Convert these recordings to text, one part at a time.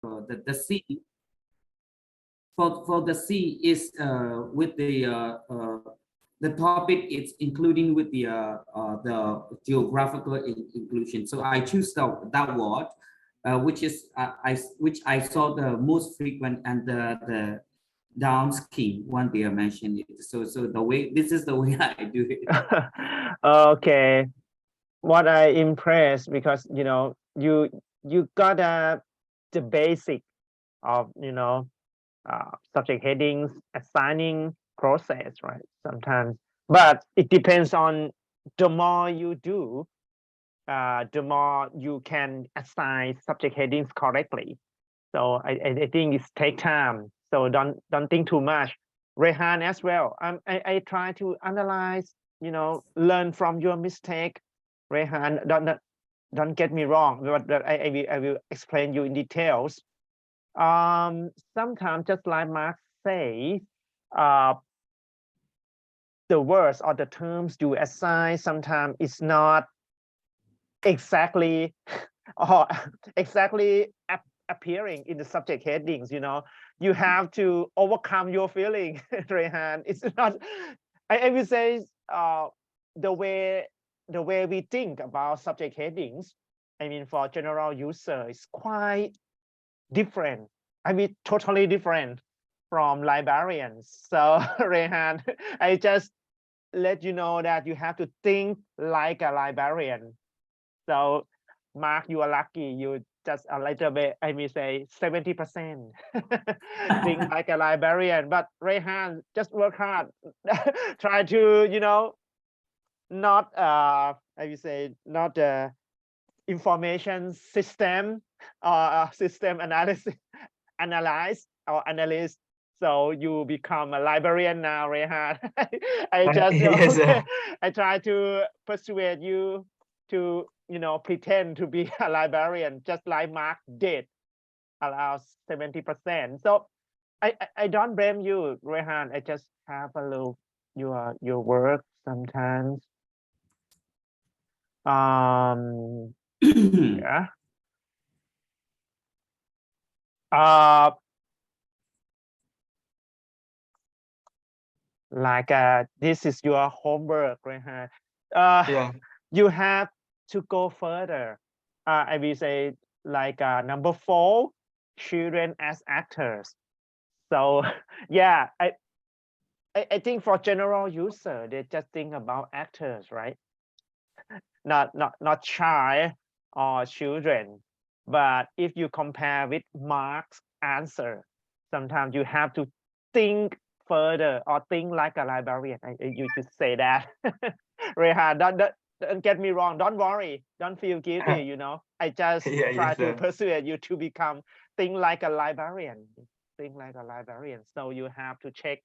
the C for the C is with the topic it's including with the geographical inclusion. So I choose that word, which is which I saw the most frequent and the down scheme when they mentioned it. So the way this is the way I do it. Okay, what I impressed because you got the basic of subject headings, assigning process, right? Sometimes, but it depends on the more you do, the more you can assign subject headings correctly. So I think it's take time. So don't think too much. Rehan as well. I try to analyze, learn from your mistake. Rehan, don't get me wrong, but I will explain you in details. Sometimes just like Mark say, uh, the words or the terms you assign sometimes it's not exactly or exactly appearing in the subject headings. You have to overcome your feeling. Rehan, it's not, I will say, the way we think about subject headings, I mean for general user, is quite different. I mean totally different from librarians. So Rehan, I just let you know that you have to think like a librarian. So Mark, you are lucky. You just a little bit, I may say 70%. Think like a librarian. But Rehan, just work hard. Try to, not I will say not information system or system analysis analyze or analyst. So you become a librarian now, Rehan. I just Yes, okay. I try to persuade you to pretend to be a librarian, just like Mark did, allow 70%. So I don't blame you, Rehan. I just have a look your work sometimes. Yeah. Like this is your homework, Rehan. yeah. You have to go further. I will say like number 4, children as actors. So yeah, I think for general user, they just think about actors, right? Not child or children. But if you compare with Mark's answer, sometimes you have to think further or think like a librarian. You should say that. Rehan, don't get me wrong. Don't worry. Don't feel guilty. I just Yeah, try yes, to sir. persuade you to become think like a librarian. Think like a librarian. So you have to check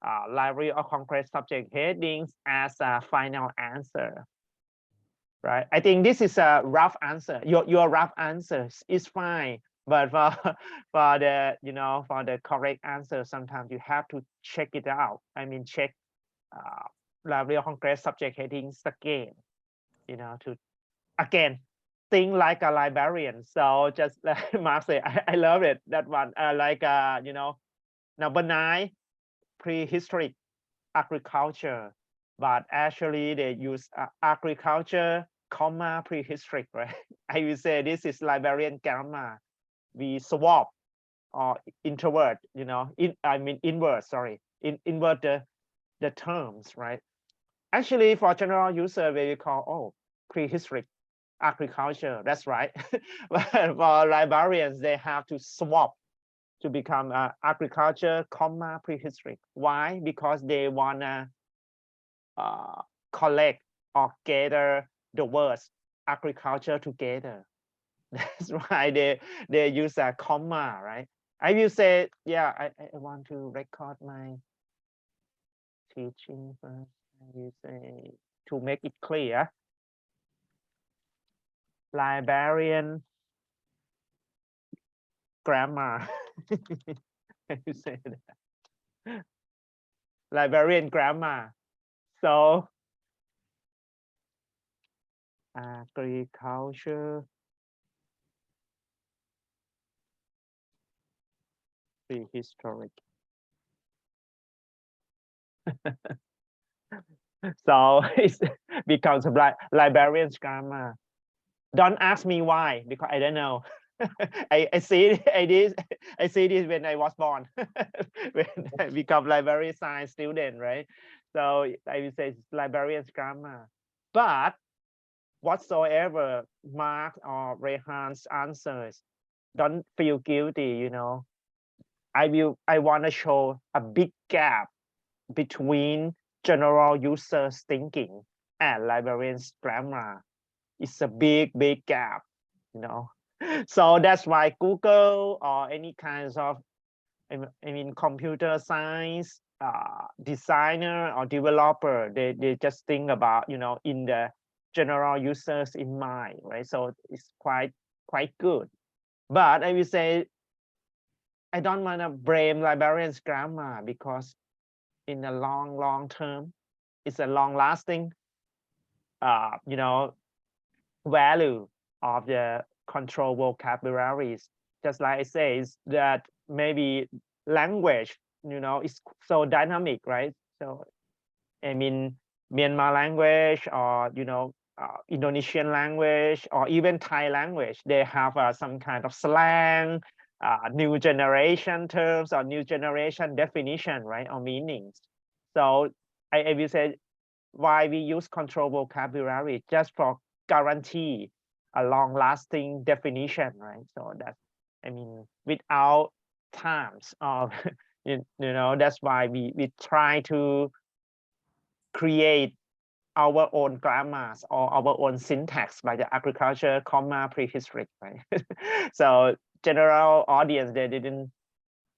library or concrete subject headings as a final answer. Right. I think this is a rough answer. Your rough answer is fine. But for for the correct answer, sometimes you have to check it out. I mean, check library or concrete subject headings again. To again think like a librarian. So just like Mark said, I love it. That one. Like number 9, prehistoric agriculture, but actually they use agriculture, comma, prehistoric, right? I will say this is librarian grammar. We swap or introvert, I mean invert, sorry, invert the terms, right? Actually, for general user, we will call, prehistoric agriculture. That's right. But for librarians, they have to swap to become agriculture, comma, prehistoric. Why? Because they wanna collect or gather the words agriculture together. That's why they use a comma, right? I will say, yeah, I want to record my teaching first. I will say to make it clear, librarian grammar. I will say that. Librarian grammar. So agriculture prehistoric. So it becomes a librarian's grammar. Don't ask me why, because I don't know. I see I see this when I was born, when I become library science student, right? So I would say it's librarian's grammar. But whatsoever Mark or Rehan's answers, don't feel guilty, you know. I want to show a big gap between general users thinking and librarian's grammar. It's a big gap, you know. So that's why Google or any kinds of, I mean, computer science designer or developer, they just think about, you know, in the general users in mind, right? So it's quite good. But I will say I don't want to blame librarians grammar, because in the long term, it's a long lasting you know, value of the control vocabularies. Just like I say, is that maybe language, you know, is so dynamic, right? So I mean, Myanmar language, or you know, Indonesian language, or even Thai language, they have some kind of slang, new generation terms, or new generation definition, right, or meanings. So I will say why we use control vocabulary, just for guarantee a long-lasting definition, right? So that, I mean, without times of you know, that's why we try to create our own grammars or our own syntax, like the agriculture, comma, prehistoric, right? So general audience, they didn't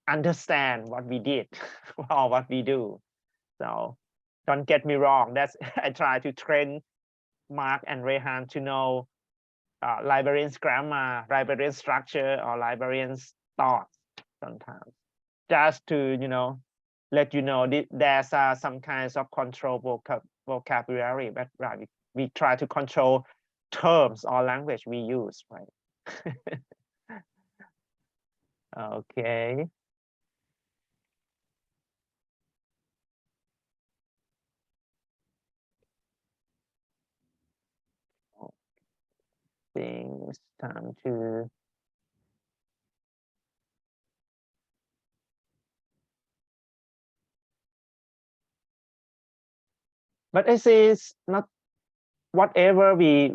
understand what we did or what we do. So don't get me wrong. That's I try to train Mark and Rehan to know librarian's grammar, librarian structure, or librarian's thoughts sometimes, just to, you know, let you know there's some kinds of control vocabulary, but right, we try to control terms or language we use, right? Okay. Things time to but I say it's not whatever we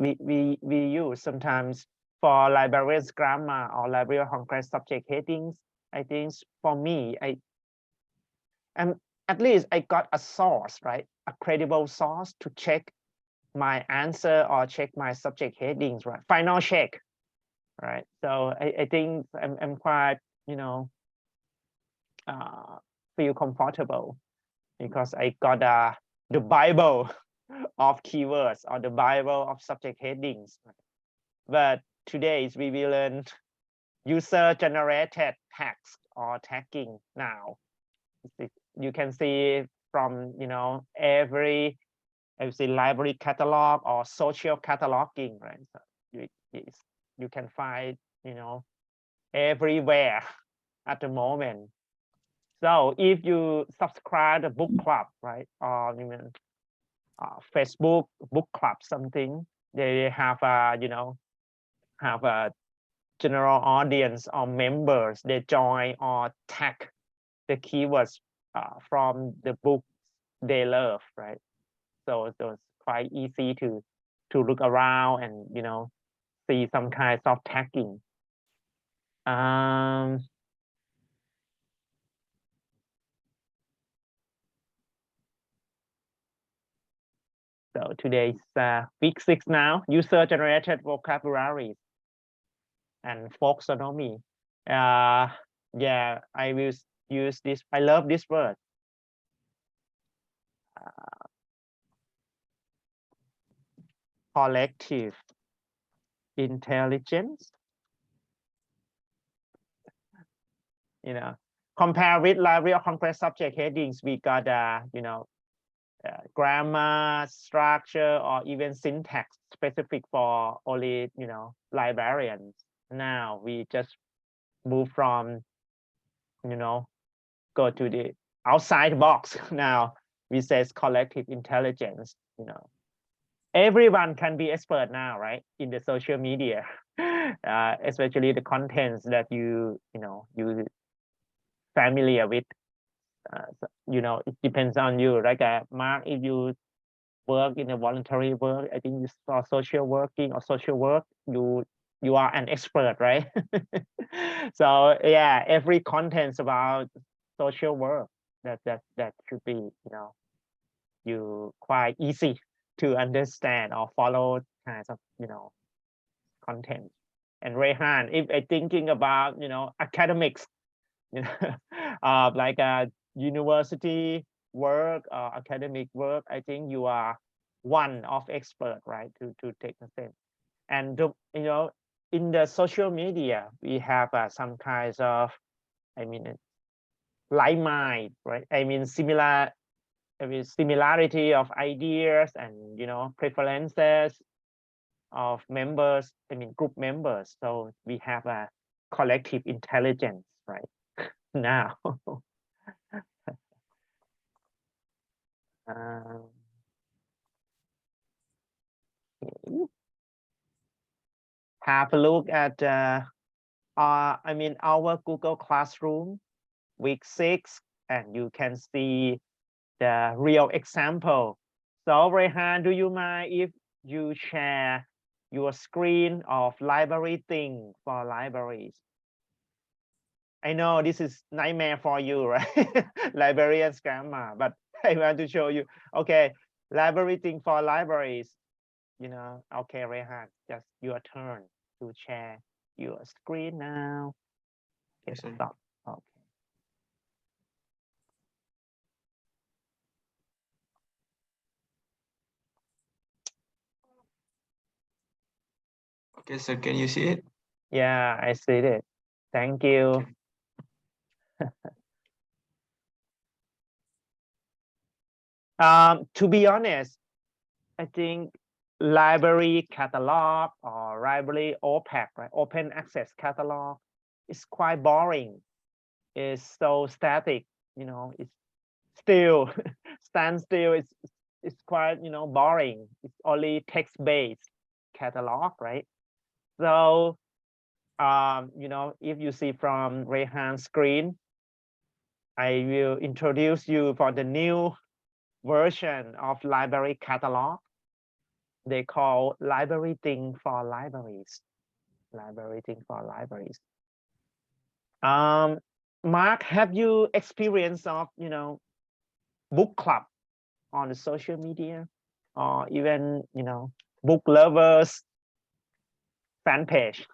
use sometimes for librarian's grammar or library of Congress subject headings. I think for me, and at least I got a source, right? A credible source to check my answer or check my subject headings, right? Final check, right? So I think I'm quite, you know, feel comfortable, because I got the Bible of keywords, or the Bible of subject headings. But today we will learn user generated text or tagging now. You can see from, you know, every, I would say, library catalog or social cataloging, right? So you can find, you know, everywhere at the moment. So if you subscribe the book club, right, or even Facebook book club, something, they have you know, have a general audience or members, they join or tag the keywords from the book they love, right? So it's quite easy to look around and, you know, see some kinds of tagging. So today's week 6 now, user generated vocabularies and folksonomy. Yeah, I will use this. I love this word. Collective intelligence. You know, compare with library of Congress subject headings, we got you know, grammar, structure, or even syntax specific for only, you know, librarians. Now we just move from go to the outside box. Now we say collective intelligence. Everyone can be expert now, right? In the social media, especially the contents that you familiar with. It depends on you. Like Mark, if you work in a voluntary work, I think you saw social working or social work, you are an expert, right? So yeah, every contents about social work that should be you quite easy to understand or follow kinds of content. And Rehan, if I thinking about academics, like a university work or academic work, I think you are one of expert, right, to take the same. And in the social media we have some kinds of, like mind, right? Similarity of ideas and preferences of members, group members. So we have a collective intelligence, right? Now have a look at our Google Classroom week 6, and you can see the real example. So Rehan, do you mind if you share your screen of library thing for libraries? I know this is nightmare for you, right? Librarian's grammar, but I want to show you. Okay, library thing for libraries. Okay, Rehan, just your turn to share your screen now. Okay, stop. Okay. Okay, so can you see it? Yeah, I see it. Thank you. To be honest, I think library catalog or library OPAC, right? Open access catalog, is quite boring. It's so static, it's still stand still. It's quite boring. It's only text-based catalog, right? So if you see from Rehan's screen, I will introduce you for the new version of library catalog. They call library thing for libraries. Library thing for libraries. Mark, have you experience of book club on the social media, or even book lovers fan page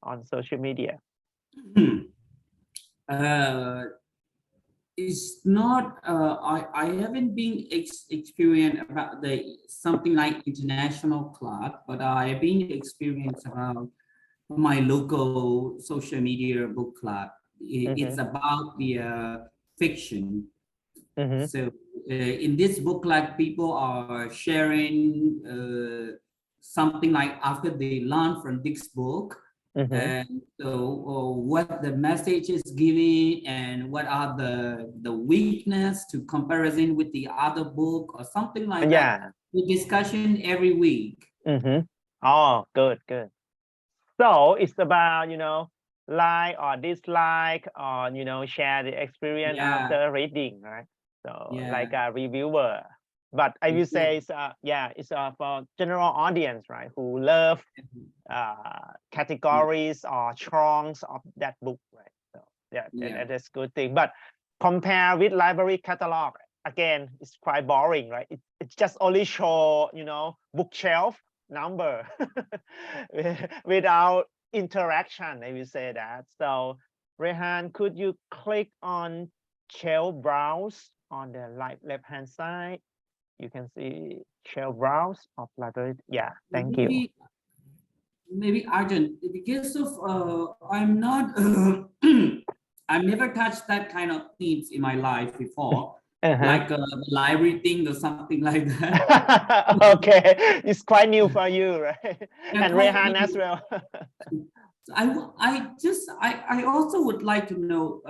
on social media? It's not I haven't been experienced about something like international club, but I've been experienced about my local social media book club. It's about the fiction. So in this book club, people are sharing something like after they learn from this book, and so what the message is giving and what are the weakness to comparison with the other book or something like that. The discussion every week. Oh, good. So it's about like or dislike, or share the experience after reading, right? So like a reviewer. But I will say it's it's for general audience, right, who love categories or chunks of that book, right? So that's good thing. But compare with library catalog, again, it's quite boring, right? It just only show bookshelf number without interaction, I will say that. So Rehan, could you click on shelf browse on the left hand side? You can see shelf browse of library. Thank you. Maybe Arjun, because of I'm not I've never touched that kind of themes in my life before. Like a library thing or something like that. Okay, it's quite new for you, right? And Rehan as well. I also would like to know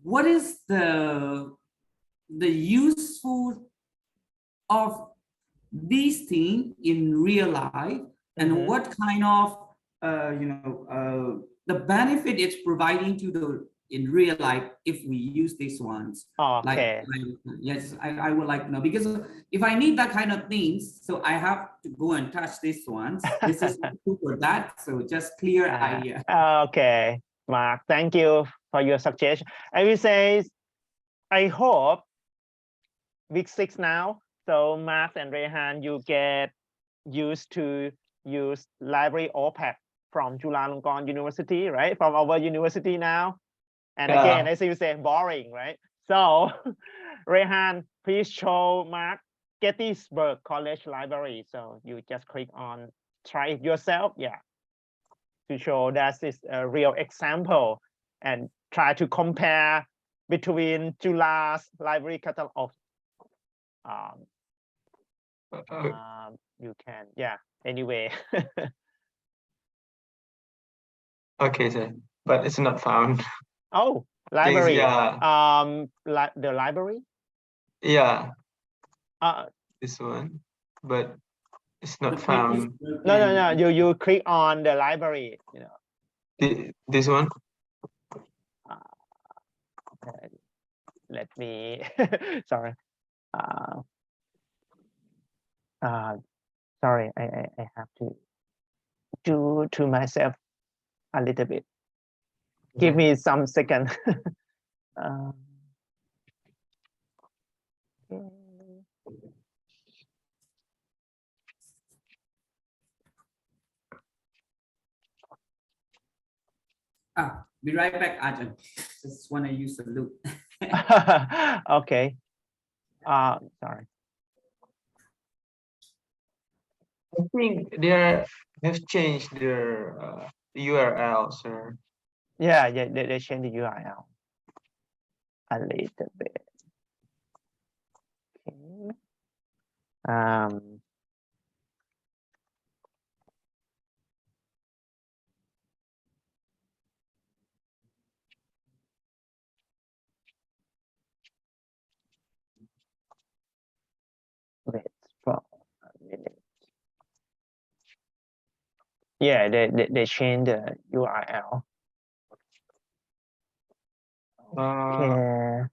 what is the useful of these things in real life, and what kind of the benefit it's providing to the in real life if we use these ones. Okay. Yes, I would like to know, because if I need that kind of things, so I have to go and touch these ones. This is for that, so just clear idea. Okay, Mark, thank you for your suggestion. I will say, I hope week 6 now, so Mark and Rehan, you get used to use library OPAC from Chulalongkorn University, right? From our university now. And again, as you say, boring, right? So Rehan, please show Mark Gettysburg College Library. So you just click on, try it yourself. Yeah. To show that is a real example, and try to compare between Jula's library catalog. You can, yeah. Anyway. Okay, sir, but it's not found. Oh, library. Yeah. The library. Yeah. Uh, This one, but it's not found. No. You click on the library. You know. This one. Let me. Sorry. Sorry. I have to do to myself a little bit. Give me some second. Be right back, Ajahn. Just want to use the loop. Okay. Sorry. I think they have changed their URL, sir. Yeah, they changed the URL a little bit. Okay. Wait for a minute. Yeah, they changed the URL. Okay.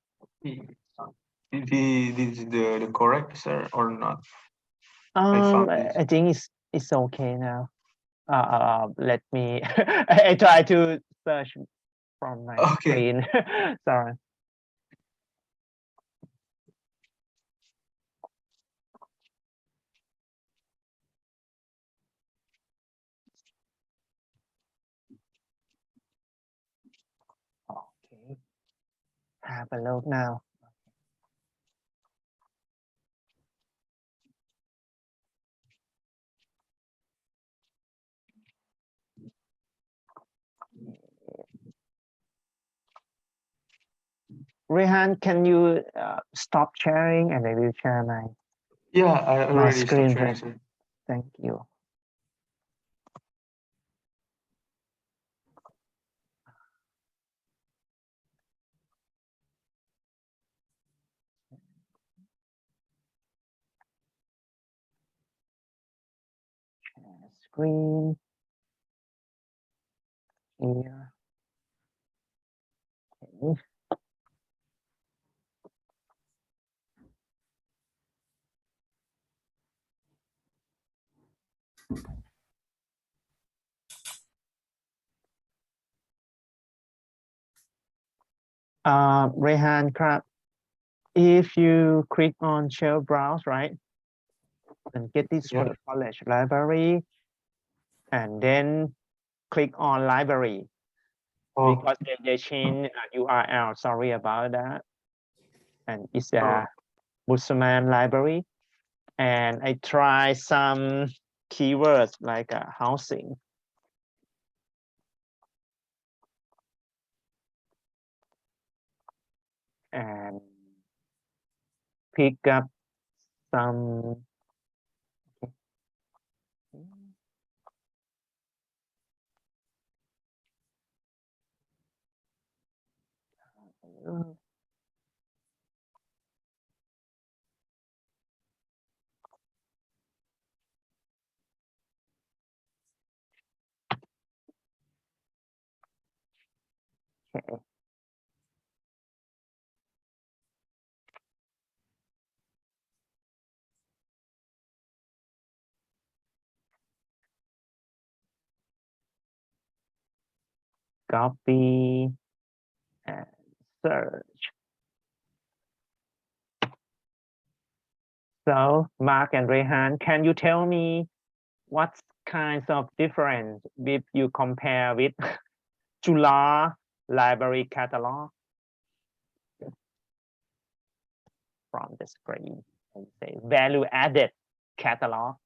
This is the correct, sir, or not? I think it's okay now. Let me. I try to search from my screen. Sorry. Okay. Have a look now. Rehan, can you stop sharing, and I will share my I already screen. sharing, sir. Thank you. Share screen here. Okay. Rehan, if you click on share browse, right, and get this college library, and then click on library, because they changed URL. Sorry about that. And it's a Busman library, and I try some keywords like housing. And pick up some. Okay. Copy and search. So Mark and Rehan, can you tell me what kinds of difference if you compare with Jula library catalog from the screen? And say value added catalog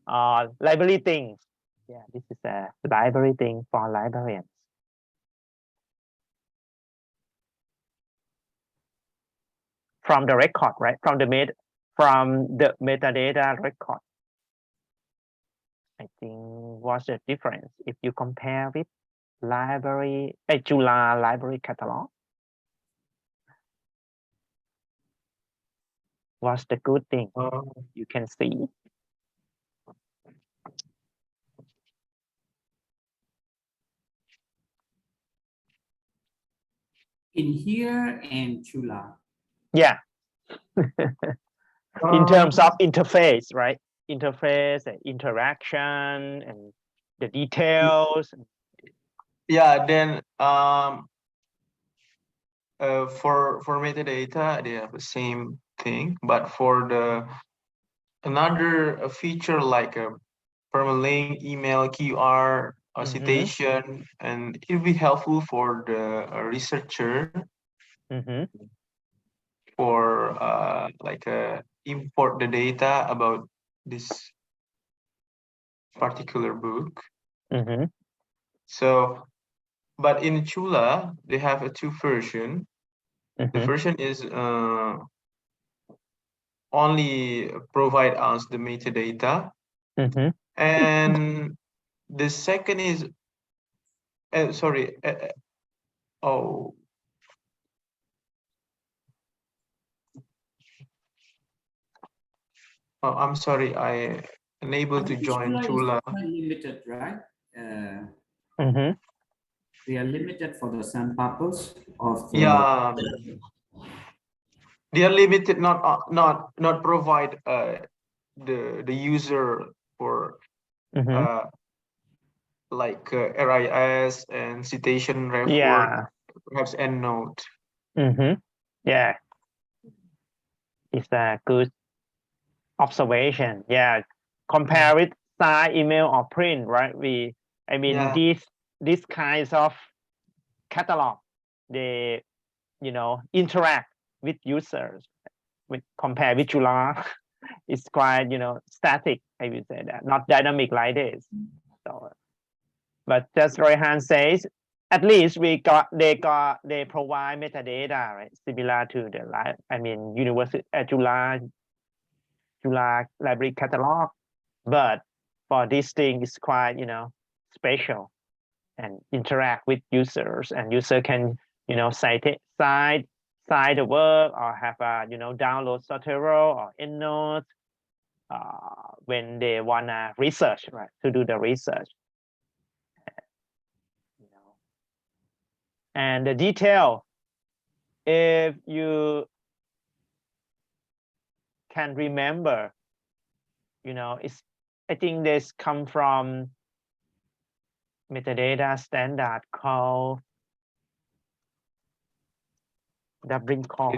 library things. Yeah, this is a library thing for librarians. From the record, right? From the metadata record. I think what's the difference if you compare with library, Jula library catalog? What's the good thing you can see? In here and Chula. Yeah. In terms of interface, right? Interface and interaction and the details. Yeah, then for metadata they have the same thing, but for the another feature like a permalink, email, QR, or citation, and it will be helpful for the researcher for like import the data about this particular book. So, but in Chula they have a two version. The version is only provide us the metadata, and the second is sorry. Oh, I'm sorry. I unable to join Chula. Limited, right? They are limited for the some purpose of the, yeah. They are limited, not provide the user for like RIS and citation record, perhaps EndNote. Yeah, it's a good observation. Yeah, compare with sign, email, or print, right? I mean, these kinds of catalog, they interact with users. Compare with Jula, it's quite static. I would say that, not dynamic like this. So, but just Rehan says, at least they provide metadata, right? Similar to the university Jula library catalog, but for this thing it's quite special and interact with users, and user can cite the work or have a download Zotero or EndNote when they wanna research, right, to do the research. And the detail, if you can remember, I think this come from metadata standard called Dublin Core.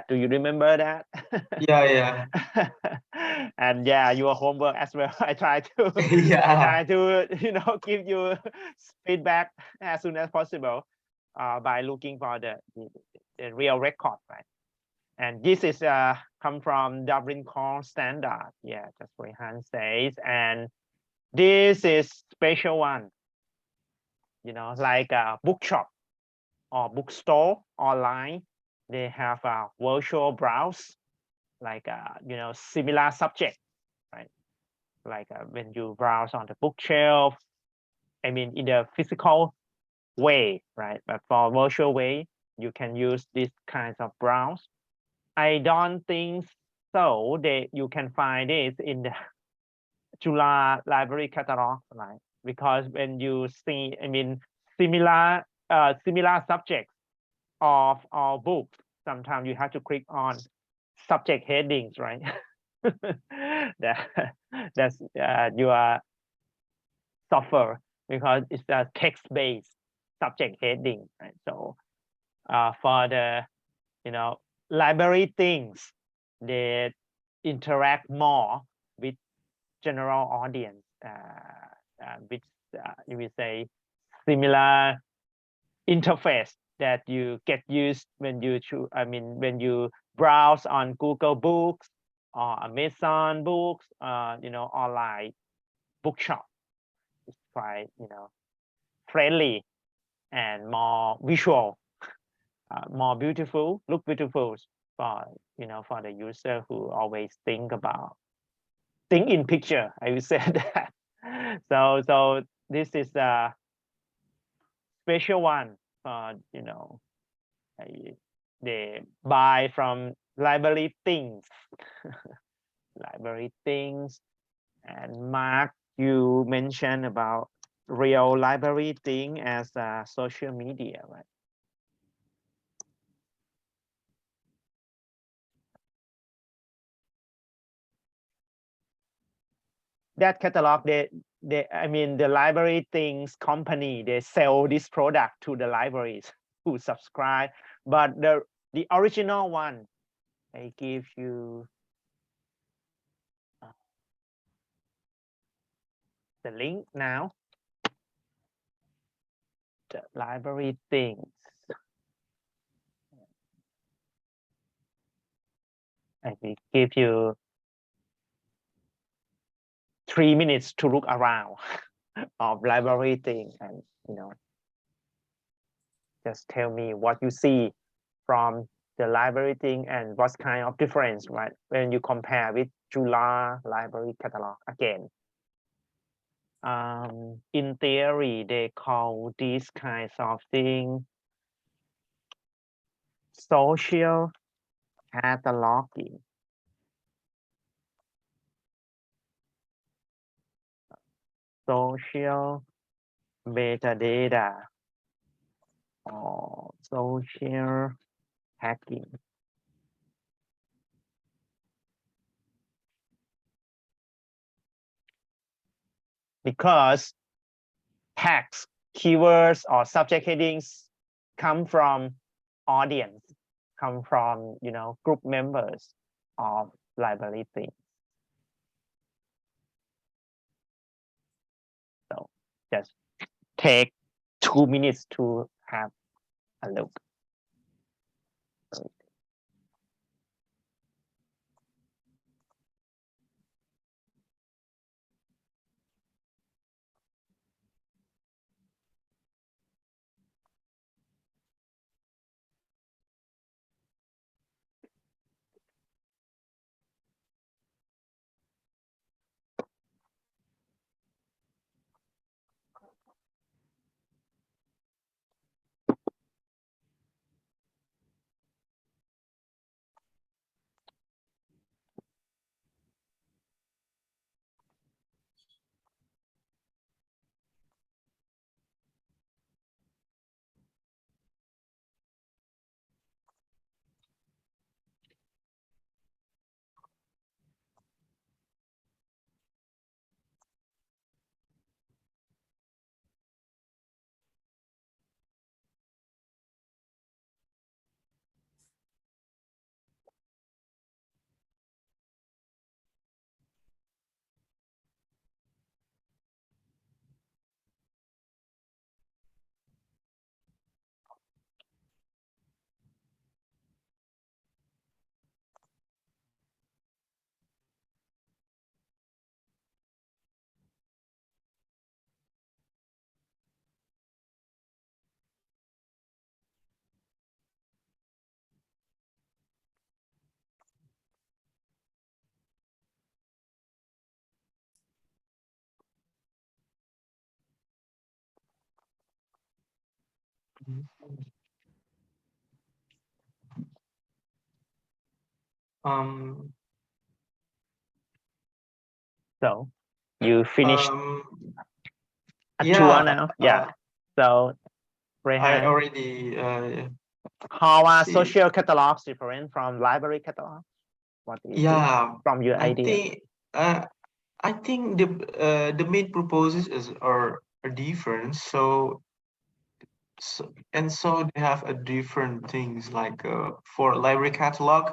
Do you remember that? Yeah. And your homework as well. I try to give you feedback as soon as possible by looking for the real record, right? And this is come from Dublin Core standard. Yeah, that's what Rehan says. And this is special one, like a bookshop or bookstore online. They have a virtual browse, like similar subject, right? Like when you browse on the bookshelf, I mean in the physical way, right? But for virtual way, you can use this kinds of browse. I don't think so that you can find this in the July library catalog, right? Because when you see, I mean, similar subjects of our books, sometimes you have to click on subject headings, right? That's you are suffer because it's a text-based subject heading, right? So for the library things, they interact more with general audience, with you will say similar interface that you get used when you choose. I mean, when you browse on Google Books or Amazon Books, online bookshop. It's quite friendly and more visual, more beautiful, look beautiful for for the user who always think in picture. I would say that. So this is a special one for they buy from library things. Library things. And Mark, you mentioned about real library thing as social media, right? That catalog, I mean, the library things company, they sell this product to the libraries who subscribe. But the original one, I give you the link now. The library things. I will give you 3 minutes to look around of library thing, and just tell me what you see from the library thing and what kind of difference, right, when you compare with July library catalog again. In theory, they call these kinds of things social cataloging. Social metadata or social hacking. Because tags, keywords, or subject headings come from audience, come from group members of library things. So just take 2 minutes to have a look. Um, So you finished a yeah, tour now? Yeah. So I Rehan, already how are see. social catalogs different from library catalogs? What do you think Yeah, from your I idea? think I think the main purposes are different. So they have a different things like for library catalog,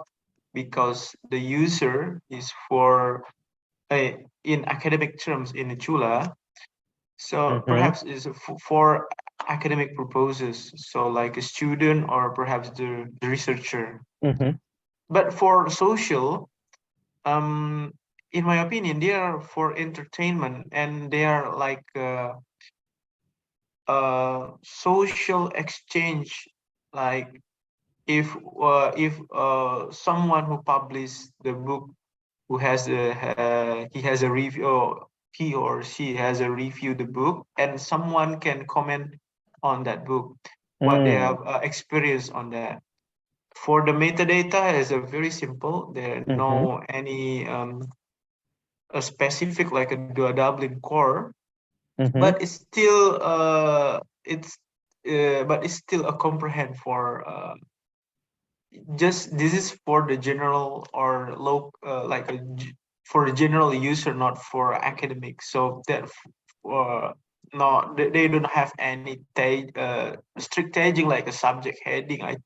because the user is for in academic terms in the Chula. So perhaps is for academic purposes. So like a student or perhaps the researcher. But for social, um, in my opinion, they are for entertainment, and they are like social exchange. Like if someone who published the book, who has a he has a review, or he or she has a review the book, and someone can comment on that book, what they have experienced on that. For the metadata is a very simple. There are no any a specific like a Dublin core, but it's still a comprehend for just this is for the general or low for the general user, not for academics. So that no, they don't have any strict tagging like a subject heading. I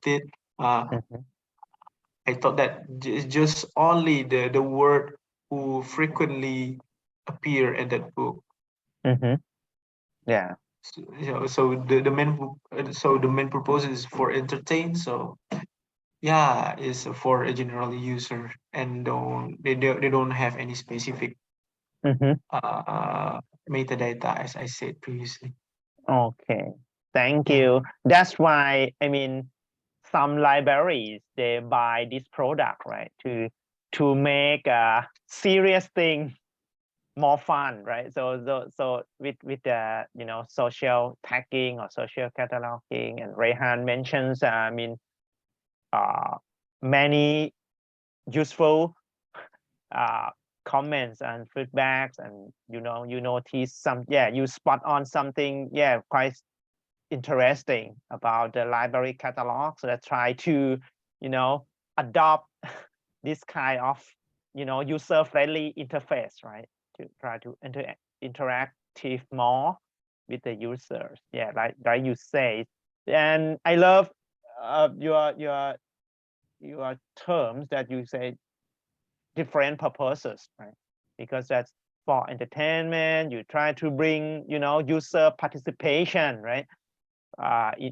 thought that it's just only the word who frequently appear in that book. Yeah. So the main purpose is for entertain. So yeah, is for a general user, and they don't have any specific metadata, as I said previously. Okay. Thank Yeah. you. That's why, I mean, some libraries, they buy this product, right? To make a serious thing more fun, right? So with the social tagging or social cataloging, and Rehan mentions, I mean, many useful comments and feedbacks, and you notice some, you spot on something, quite interesting about the library catalog. So let's try to adopt this kind of user-friendly interface, right? To try to interactive more with the users. Yeah, like you say. And I love your terms that you say different purposes, right? Because that's for entertainment. You try to bring user participation, right?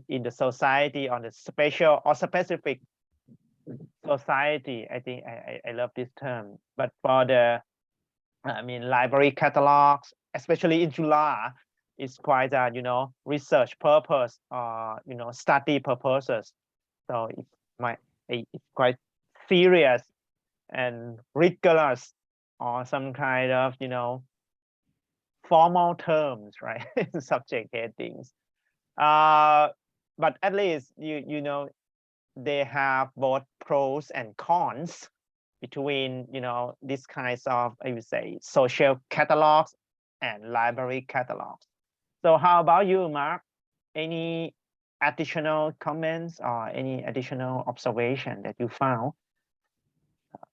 In the society, on the special or specific society. I think I love this term. But for the library catalogs, especially in Chula, it's quite research purpose or study purposes. So it's quite serious and rigorous, or some kind of formal terms, right? Subject headings. But at least they have both pros and cons between these kinds of, I would say, social catalogs and library catalogs. So how about you, Mark? Any additional comments or any additional observation that you found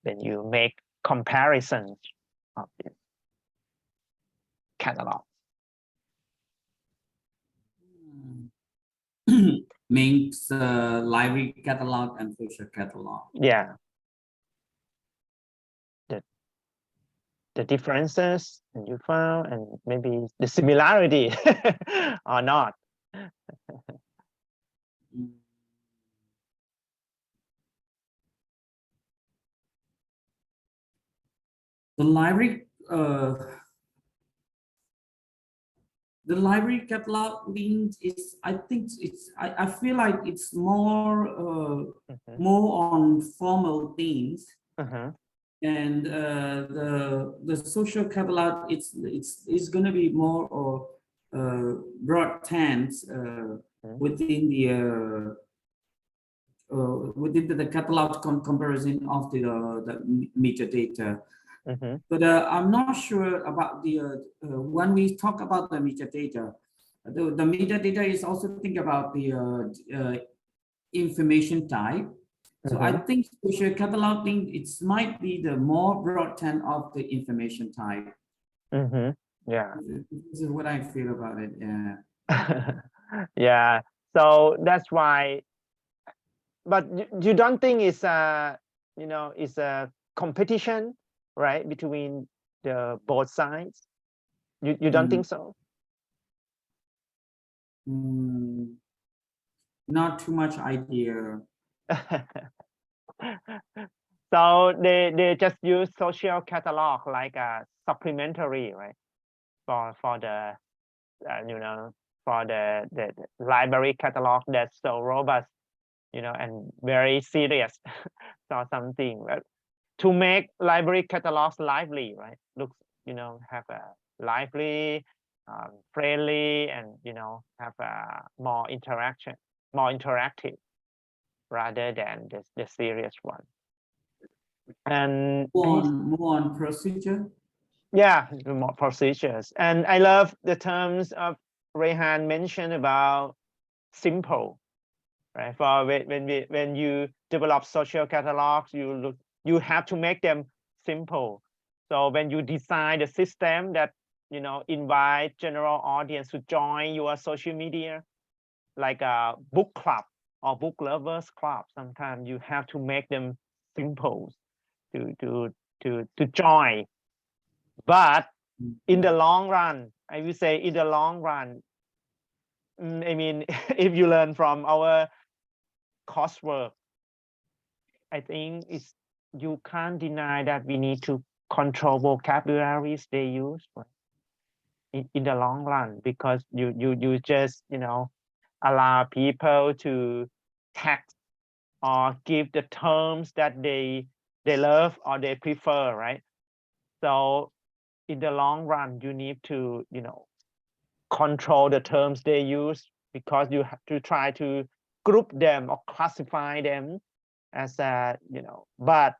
when you make comparisons of this catalog? Means library catalog and social catalog. Yeah. The differences and you found, and maybe the similarity or not. The library catalog means is, I think it's, I feel like it's more more on formal things. And the social catalog, it's going to be more or broad terms, within the catalog comparison of the metadata. But I'm not sure about when we talk about the metadata. The metadata is also think about the information type. So I think social cataloging it might be the more broad term of the information type. Yeah. This is what I feel about it. Yeah. Yeah. So that's why. But you don't think it's it's a competition, right, between the both sides? You don't think so? Not too much idea. So they just use social catalog like a supplementary, right, for the for the library catalog that's so robust, and very serious or something, right? To make library catalogs lively, right? Looks, have a lively, friendly, and have a more interactive rather than the serious one. And more on procedure. Yeah, more procedures. And I love the terms of Rehan mentioned about simple, right? For when you develop social catalogs, you have to make them simple. So when you design the system that invite general audience to join your social media, like a book club or book lovers club, sometimes you have to make them simple to join. But in the long run, I will say in the long run, I mean, if you learn from our coursework, I think you can't deny that we need to control vocabularies they use in the long run, because you just allow people to text or give the terms that they love or they prefer, right? So in the long run, you need to control the terms they use, because you have to try to group them or classify them as but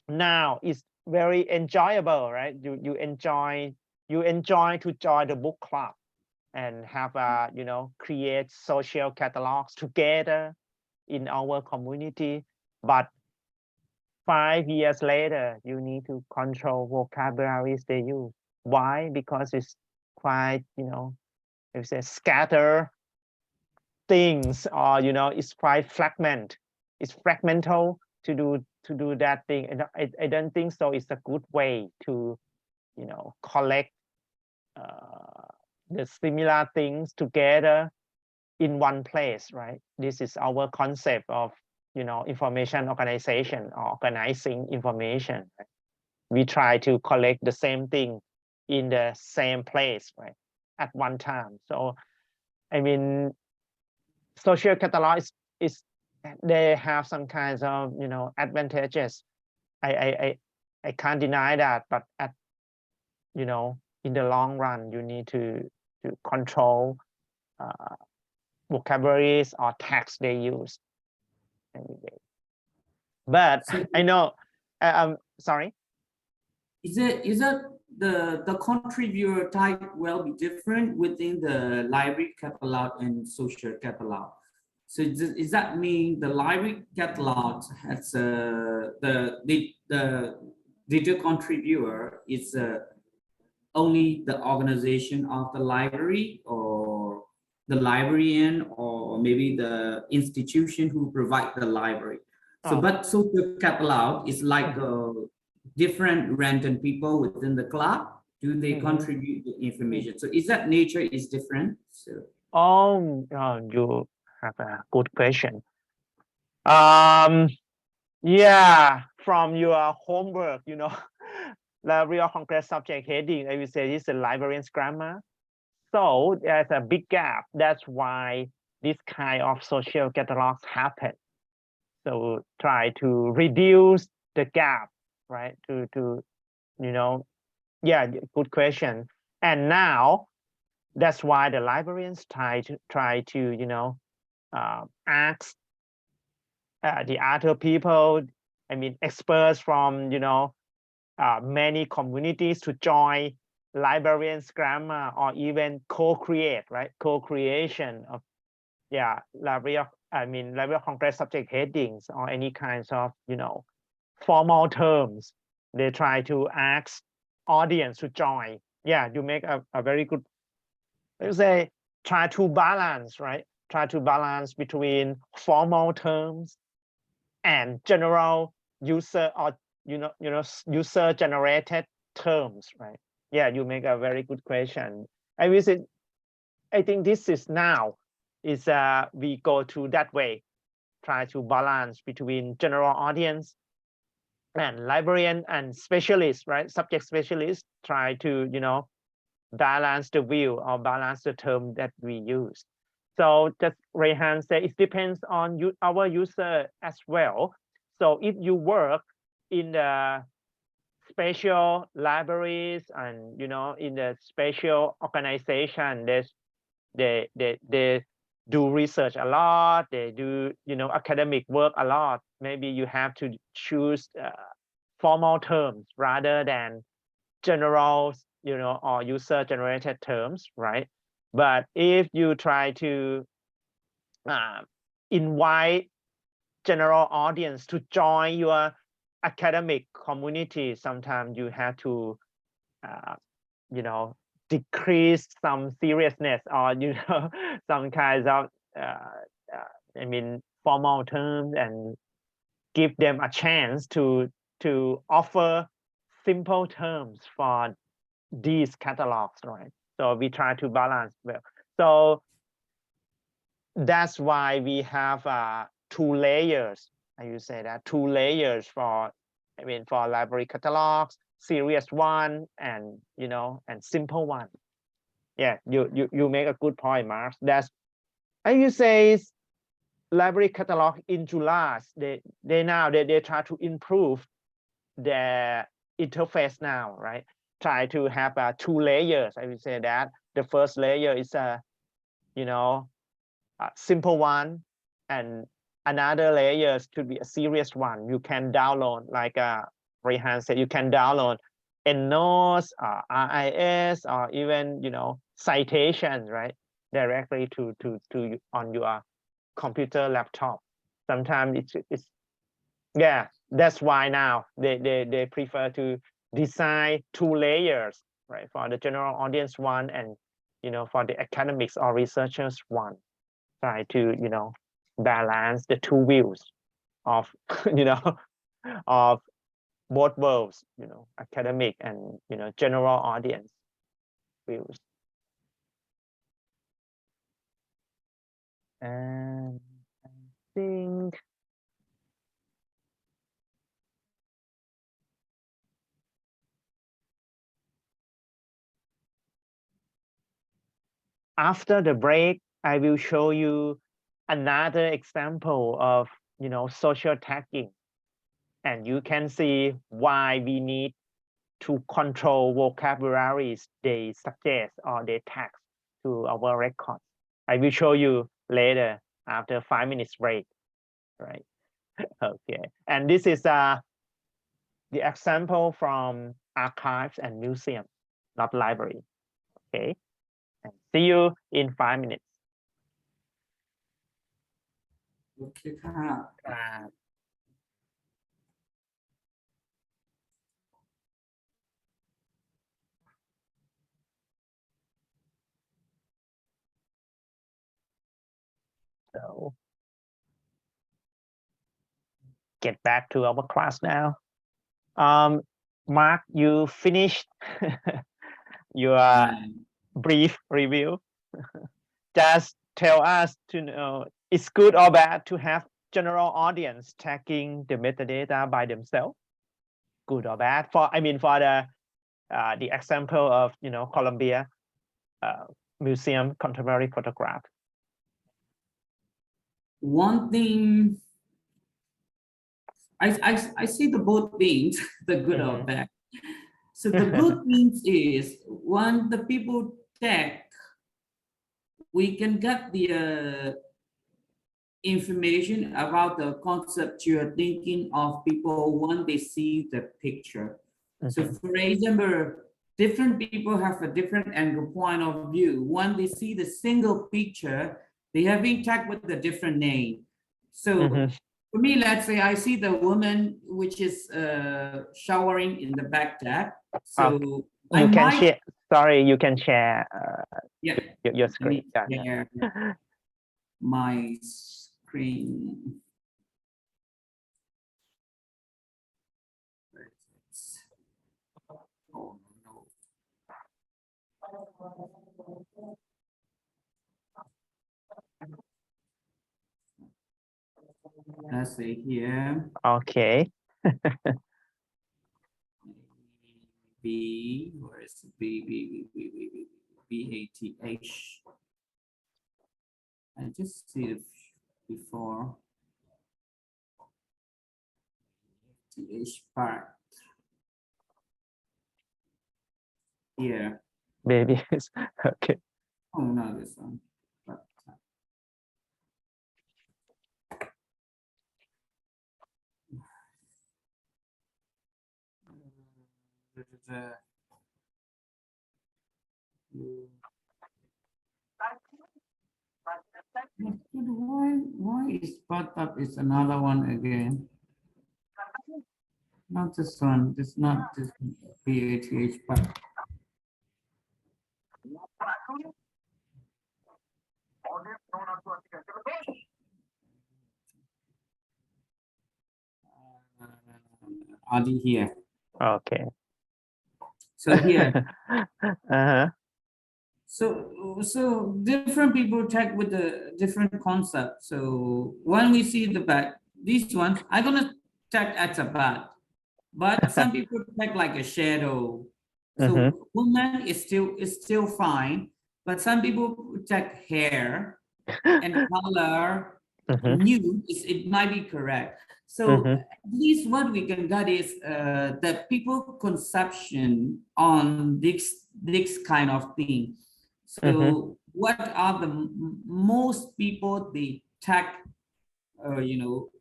now it's very enjoyable, right? You enjoy to join the book club and have create social catalogs together in our community. But 5 years later, you need to control vocabularies they use. Why? Because it's quite, if say scatter things, or it's quite it's fragmental to do that thing. And I don't think so it's a good way to collect the similar things together in one place, right? This is our concept of information organization or organizing information, right? We try to collect the same thing in the same place, right, at one time. So I mean, social catalog is they have some kinds of advantages. I can't deny that, but at in the long run, you need to control vocabularies or text they use anyway. But So, I know, sorry. Is it the contributor type will be different within the library catalog and social catalog? So does that mean the library catalog has the data contributor is only the organization of the library, or the librarian, or maybe the institution who provide the library? So, but social catalog is like different random people within the club. Do they contribute the information? So is that nature is different? So You have a good question. Yeah, from your homework, library or Congress subject heading, I will say this is a librarian's grammar. So there's a big gap. That's why this kind of social catalogs happen. So try to reduce the gap, right? Yeah, good question. And now That's why the librarians try to you know ask the other people, I mean experts from you know many communities to join librarians grammar, or even co-create, right? Co-creation of library of, I mean library of Congress subject headings, or any kinds of you know formal terms. They try to ask audience to join. Yeah, you make a very good, let's say, try to balance, right? Try to balance between formal terms and general user, or user generated terms, right? Yeah, you make a very good question. I visit, I think this is now is we go to that way, try to balance between general audience and librarian and specialists, right? Subject specialists try to you know balance the view or balance the term that we use. So just Rehan said it depends on our user as well. So if you work in the special libraries and you know in the special organization, they do research a lot, they do you know academic work a lot, maybe you have to choose formal terms rather than general you know or user generated terms, right? But if you try to invite general audience to join your academic community, sometimes you have to you know decrease some seriousness, or you know some kinds of I mean formal terms, and give them a chance to offer simple terms for these catalogs, right? So we try to balance well. So that's why we have two layers. I would say that two layers for, I mean, for library catalogs, serious one, and you know, and simple one. Yeah, you make a good point, Mark. That's, I would say, library catalog in July. They try to improve their interface now, right? Try to have two layers. I would say that the first layer is a you know a simple one, and another layer could be a serious one. You can download, like Rehan said, you can download EndNotes, RIS, or even you know citations, right, directly to on your computer laptop. Sometimes it's yeah, that's why now they prefer to design two layers, right, for the general audience one, and you know for the academics or researchers one. Try to you know balance the two views of you know of both worlds, you know, academic and you know general audience views. And I think after the break, I will show you another example of you know social tagging, and you can see why we need to control vocabularies they suggest or they tag to our records. I will show you later after 5 minutes break, right? Okay, and this is the example from archives and museum, not library. Okay, and see you in 5 minutes. โอเคค่ะ So get back to our class now. Mark, you finished your brief review. Just tell us to know it's good or bad to have general audience tagging the metadata by themselves. Good or bad? For I mean for the example of you know Columbia Museum contemporary photograph. One thing, I see the both things, the good or bad. So the good things is when the people tag we can get the information about the concept you're thinking of people when they see the picture. So for example, different people have a different angle point of view. When they see the single picture, they have been tagged with a different name. So for me, let's say I see the woman which is showering in the back tap. So you can share. Sorry, you can share yeah, your screen. Yeah. My screen. Oh no. Let's see here. Okay. B, where is B-A-T-H. I just see it before. TH part. Here. Baby. Okay. Oh no, this one. But, why is up is another one again? Not this one. This not this PATH but Adi here. Okay. So here. So different people tag with the different concept. So when we see the bat, these ones, I'm gonna tag as a bat, but some people tag like a shadow. So woman is still fine, but some people tag hair and color. New it might be correct. So at least what we can get is that people conception on this kind of thing. So what are the most people they tag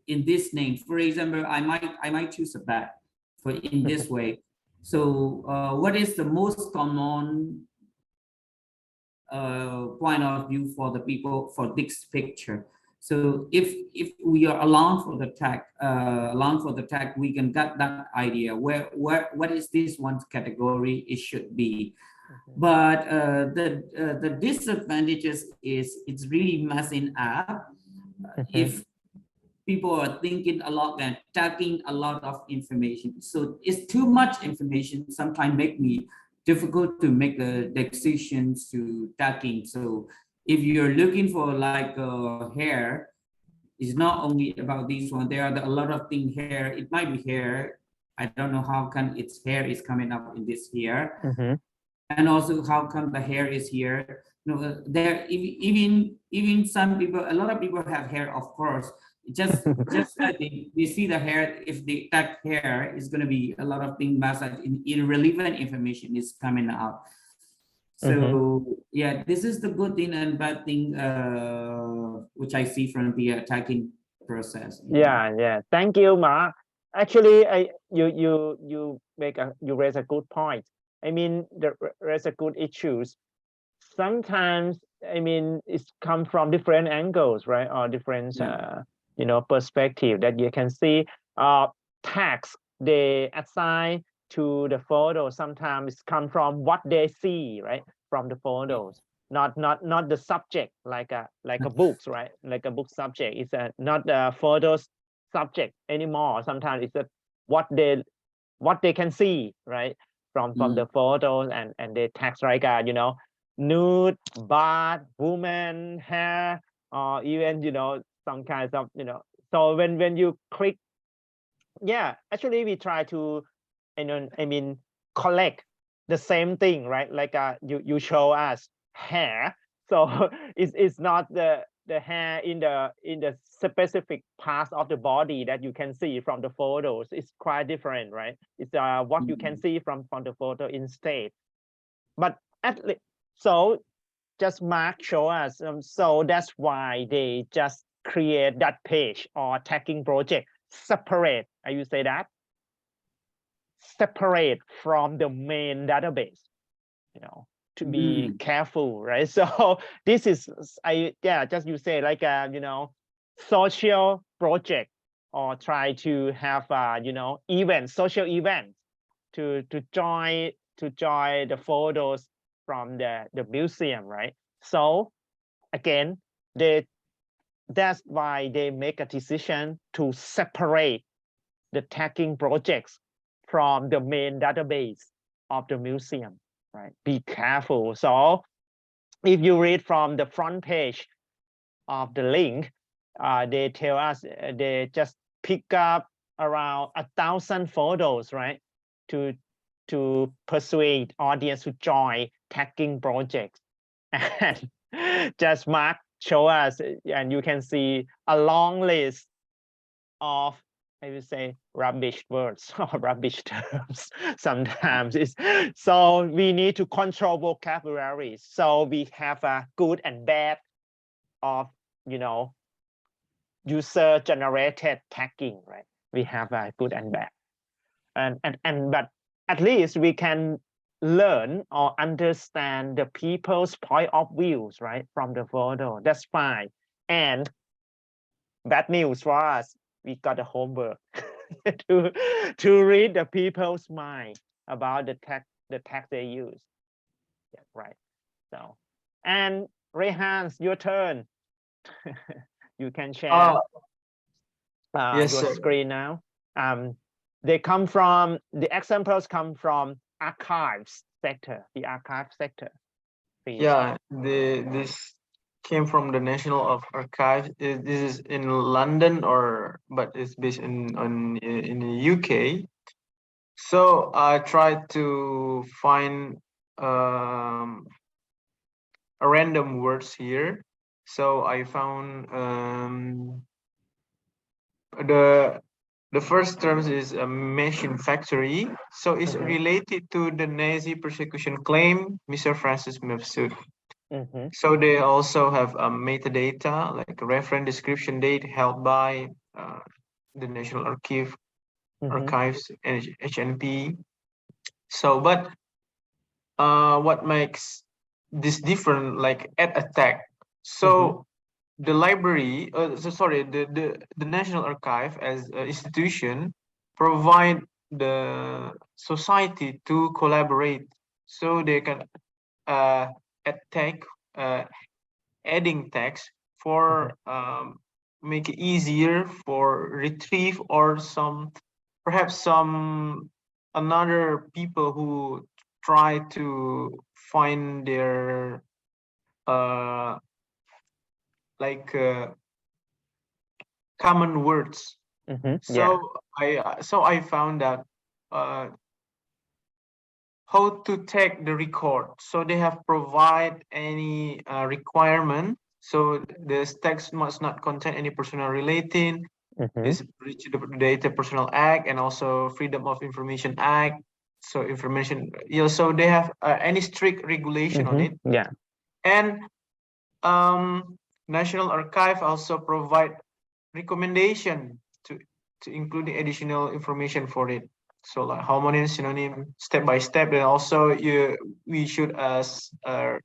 in this name? For example, I might choose a bat for in this way. So what is the most common point of view for the people for this picture? So if we are along for the tag, we can get that idea what is this one's category it should be. But the disadvantages is it's really messing up if people are thinking a lot and tagging a lot of information. So it's too much information. Sometimes make me difficult to make decisions to tagging. So if you're looking for like hair, it's not only about this one. There are a lot of things here. It might be hair. I don't know how come its hair is coming up in this here. And also how come the hair is here. There even some people, a lot of people have hair, of course. Just I think we see the hair. If they tag hair, is going to be a lot of things massage irrelevant information is coming out. So yeah, this is the good thing and bad thing which I see from the tagging process. Yeah. Thank you, Mark. Actually, you raise a good point. I mean, there's a good issues. Sometimes, I mean, it's come from different angles, right? Or different, perspective that you can see. Tags they assign to the photo sometimes come from what they see, right? From the photos, not the subject, like a books, right? Like a book subject. It's not a photos subject anymore. Sometimes it's what they can see, right? From the photos and they text like nude, bath, woman, hair, or even some kinds of so when you click, actually we try to collect the same thing, right? Like you show us hair, so it's not the hair in the specific parts of the body that you can see from the photos. It's quite different, right? It's what you can see from the photo instead. But so just Mark show us. So that's why they just create that page or tagging project separate. You say that separate from the main database. To be careful, right? So this is just you say like social project, or try to have social events to join the photos from the museum, right? So again, that's why they make a decision to separate the tagging projects from the main database of the museum, right? Be careful. So if you read from the front page of the link, they tell us they just pick up around 1,000 photos, right? To persuade audience to join tagging projects. And just Mark show us, and you can see a long list of, I would say, rubbish words or rubbish terms. Sometimes it's so we need to control vocabularies. So we have a good and bad of user generated tagging, right? We have a good and bad, and but at least we can learn or understand the people's point of views, right, from the photo. That's fine. And bad news for us, we got a homework to read the people's mind about the tag they use. Yeah, right. So, and Rehans, your turn. You can share yes, your sir. screen now. The examples come from archives sector, the archive sector. Please. Yeah, this came from the National of Archives. This is in London, but it's based in the UK. So I tried to find a random words here. So I found the first terms is a machine factory. So it's related to the Nazi persecution claim, Mr. Francis Mifsud. So they also have a metadata, like a reference description date held by the National Archives, HNP. So, but what makes this different, like add a tag. So the library, the National Archive as an institution provide the society to collaborate, so they can add tag, adding tags for make it easier for retrieve or perhaps some another people who try to find their like common words. So I found that how to take the record. So they have provide any requirement. So this text must not contain any personal relating. This breach the Data Personal Act and also Freedom of Information Act. So information, so they have any strict regulation on it. Yeah. And National Archive also provide recommendation to including additional information for it. So like homonym, synonym, step by step, and also we should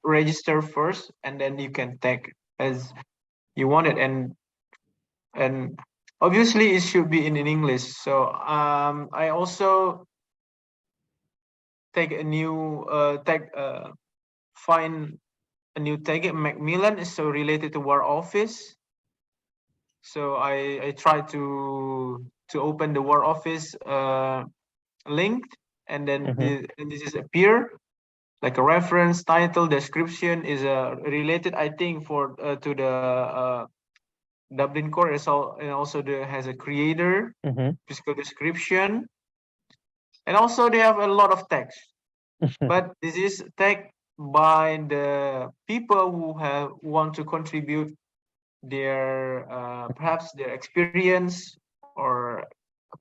register first, and then you can tag as you want it, and obviously it should be in English. So I also take a new find a new tag at Macmillan is so related to War Office. So I try to open the War Office link, and then this is appear like a reference, title, description is related, I think, for to the Dublin Core, and also has a creator, physical description, and also they have a lot of text. But this is tagged by the people who want to contribute their perhaps their experience or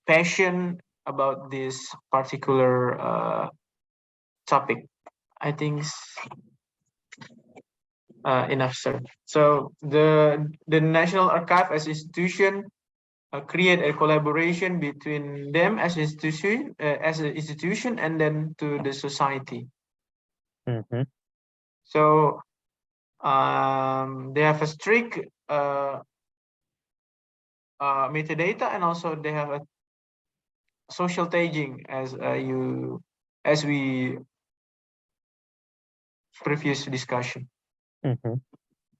passion about this particular topic. I think enough, sir. So the National Archive as institution create a collaboration between them as an institution, and then to the society. So they have a strict metadata, and also they have a social tagging as we previous discussion.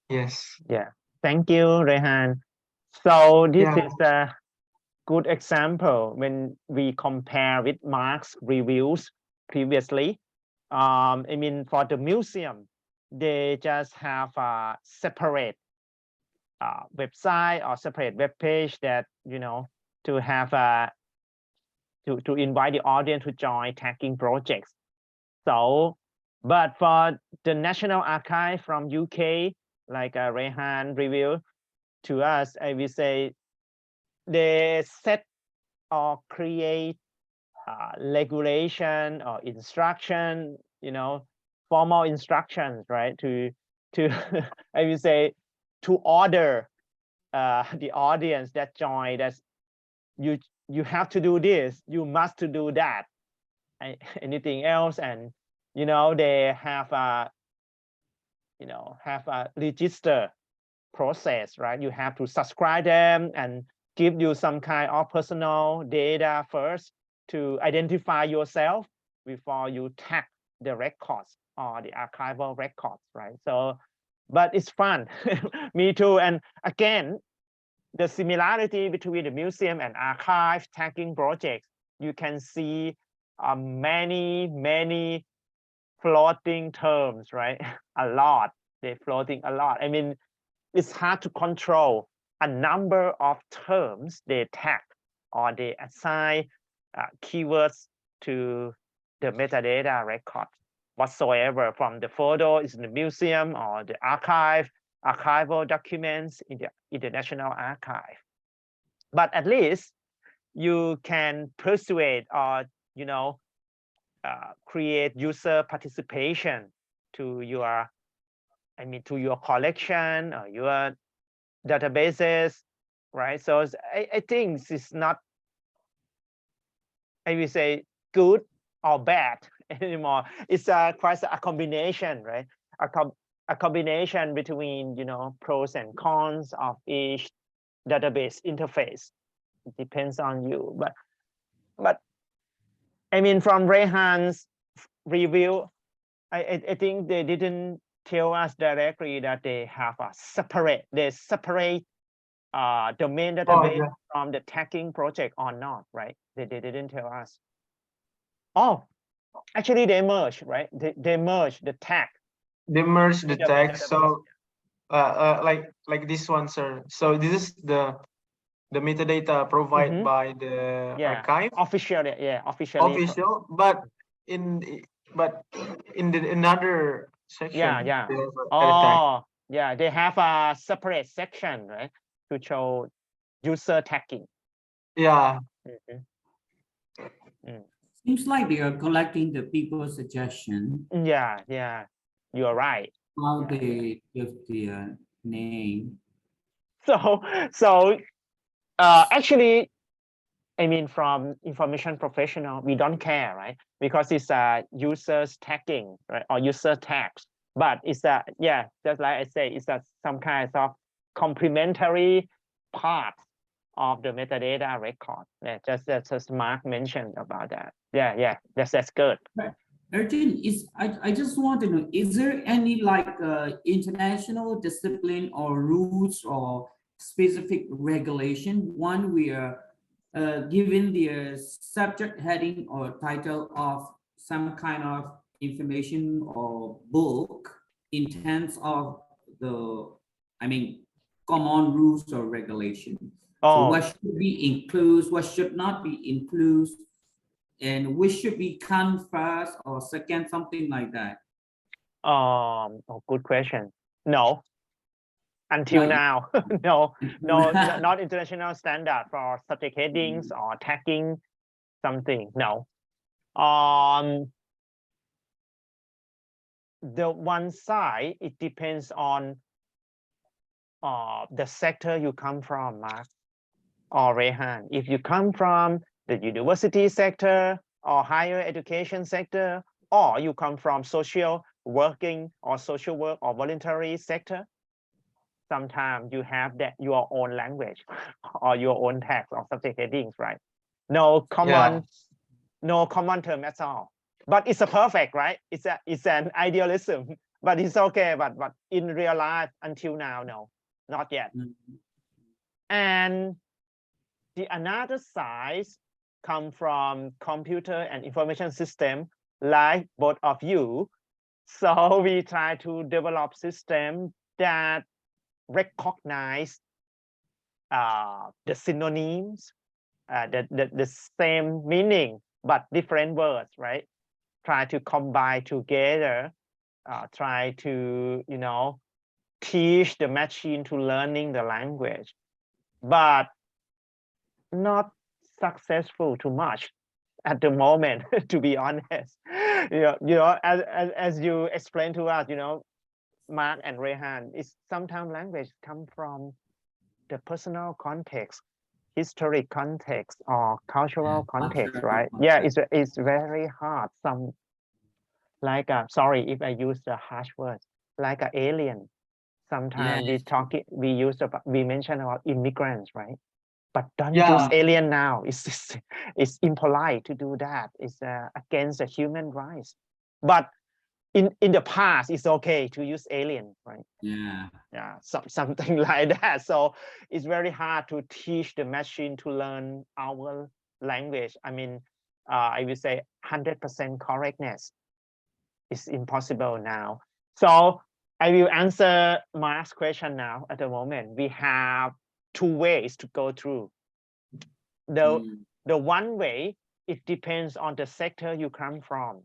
Yes. Yeah, thank you, Rehan. So this Yeah. is a good example when we compare with Mark's reviews previously. I mean, for the museum, they just have a separate website or separate web page that, you know, to have to invite the audience to join tagging projects. So, but for the National Archive from UK, like Rehan review to us, I will say they set or create regulation or instruction, you know, formal instructions, right? To I will say to order the audience that join, that you have to do this, you must to do that, anything else, and you know they have a register process, right? You have to subscribe them and give you some kind of personal data first to identify yourself before you tag the records or the archival records, right? So, but it's fun. Me too. And again, the similarity between the museum and archive tagging projects, you can see many floating terms, right? A lot. They're floating a lot. I mean, it's hard to control a number of terms they tag or they assign keywords to the metadata record whatsoever, from the photo is in the museum or the archival documents in the National Archive. But at least you can persuade or, you know, create user participation to your, I mean, to your collection or your databases, right? So I think it's not, I will say, good or bad anymore. It's quite a combination, right? A combination between, you know, pros and cons of each database interface. It depends on you, but I mean, from Rehan's review, I think they didn't tell us directly that they have a separate domain database from the tagging project or not, right? They didn't tell us. Oh, actually they merge, right? They merge the tag. They merge the tag. So like this one, sir. So this is the metadata provided by the archive. Officially, yeah, officially. Official, but in the another section. Yeah. Oh, yeah, they have a separate section, right, to show user tagging. Yeah. Seems like they are collecting the people's suggestion. Yeah, you're right. How they give the name. So actually, I mean, from information professional, we don't care, right? Because it's users tagging, right, or user tags. But it's just like I say, it's some kind of complementary part of the metadata record. Yeah, just Mark mentioned about that. Yeah, that's good. Right. Ertin, I just want to know, is there any like international discipline or rules or specific regulation? One we are given the subject heading or title of some kind of information or book in terms of the, I mean, common rules or regulations. So what should be included, what should not be included, and which should be come first or second, something like that? Good question. No. Until now, no, not international standard for subject headings or tagging something. No. the one side, it depends on the sector you come from, Mark or Rehan. If you come from the university sector or higher education sector, or you come from social working or social work or voluntary sector, sometimes you have that your own language or your own text or subject headings, right? No common term at all. But it's a perfect, right? It's an idealism, but it's okay. But in real life, until now, no, not yet. And the another side come from computer and information system, like both of you. So we try to develop system that recognize the synonyms, the same meaning but different words, right? Try to combine together, try to teach the machine to learning the language, but not successful too much at the moment, to be honest. As you explained to us, Mark and Rehan, is sometimes language come from the personal context, historic context, or cultural context, right? Yeah, it's very hard. Some like sorry if I use the harsh words, like an alien. Sometimes we mention about immigrants, right? But don't use alien now. It's impolite to do that. It's against the human rights. But in the past, it's okay to use alien, right? Something like that. So it's very hard to teach the machine to learn our language. I mean, I would say 100% correctness is impossible now. So I will answer Mark's question now. At the moment, we have two ways to go through. The one way, it depends on the sector you come from,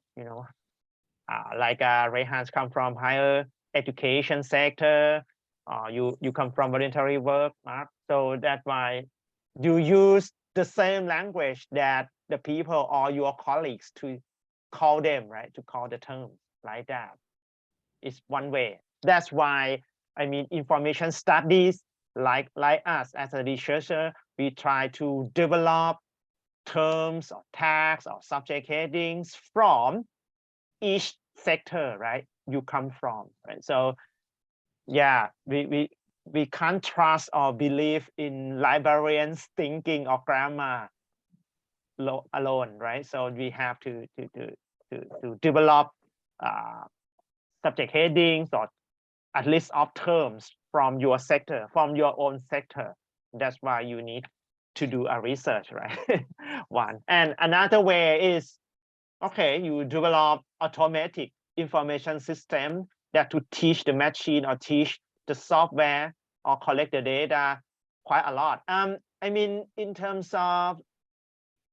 like Rehan's come from higher education sector, you come from voluntary work, Mark. So that's why you use the same language that the people or your colleagues to call them, right? To call the term like that. It's one way. That's why, I mean, information studies, like us as a researcher, we try to develop terms or tags or subject headings from each sector, right? You come from, right? So yeah, we can't trust or believe in librarians thinking or grammar alone, right? So we have to develop subject headings or at least of terms from your sector, from your own sector. That's why you need to do a research, right? One. And another way is, okay, you develop automatic information system that to teach the machine or teach the software or collect the data quite a lot. I mean, in terms of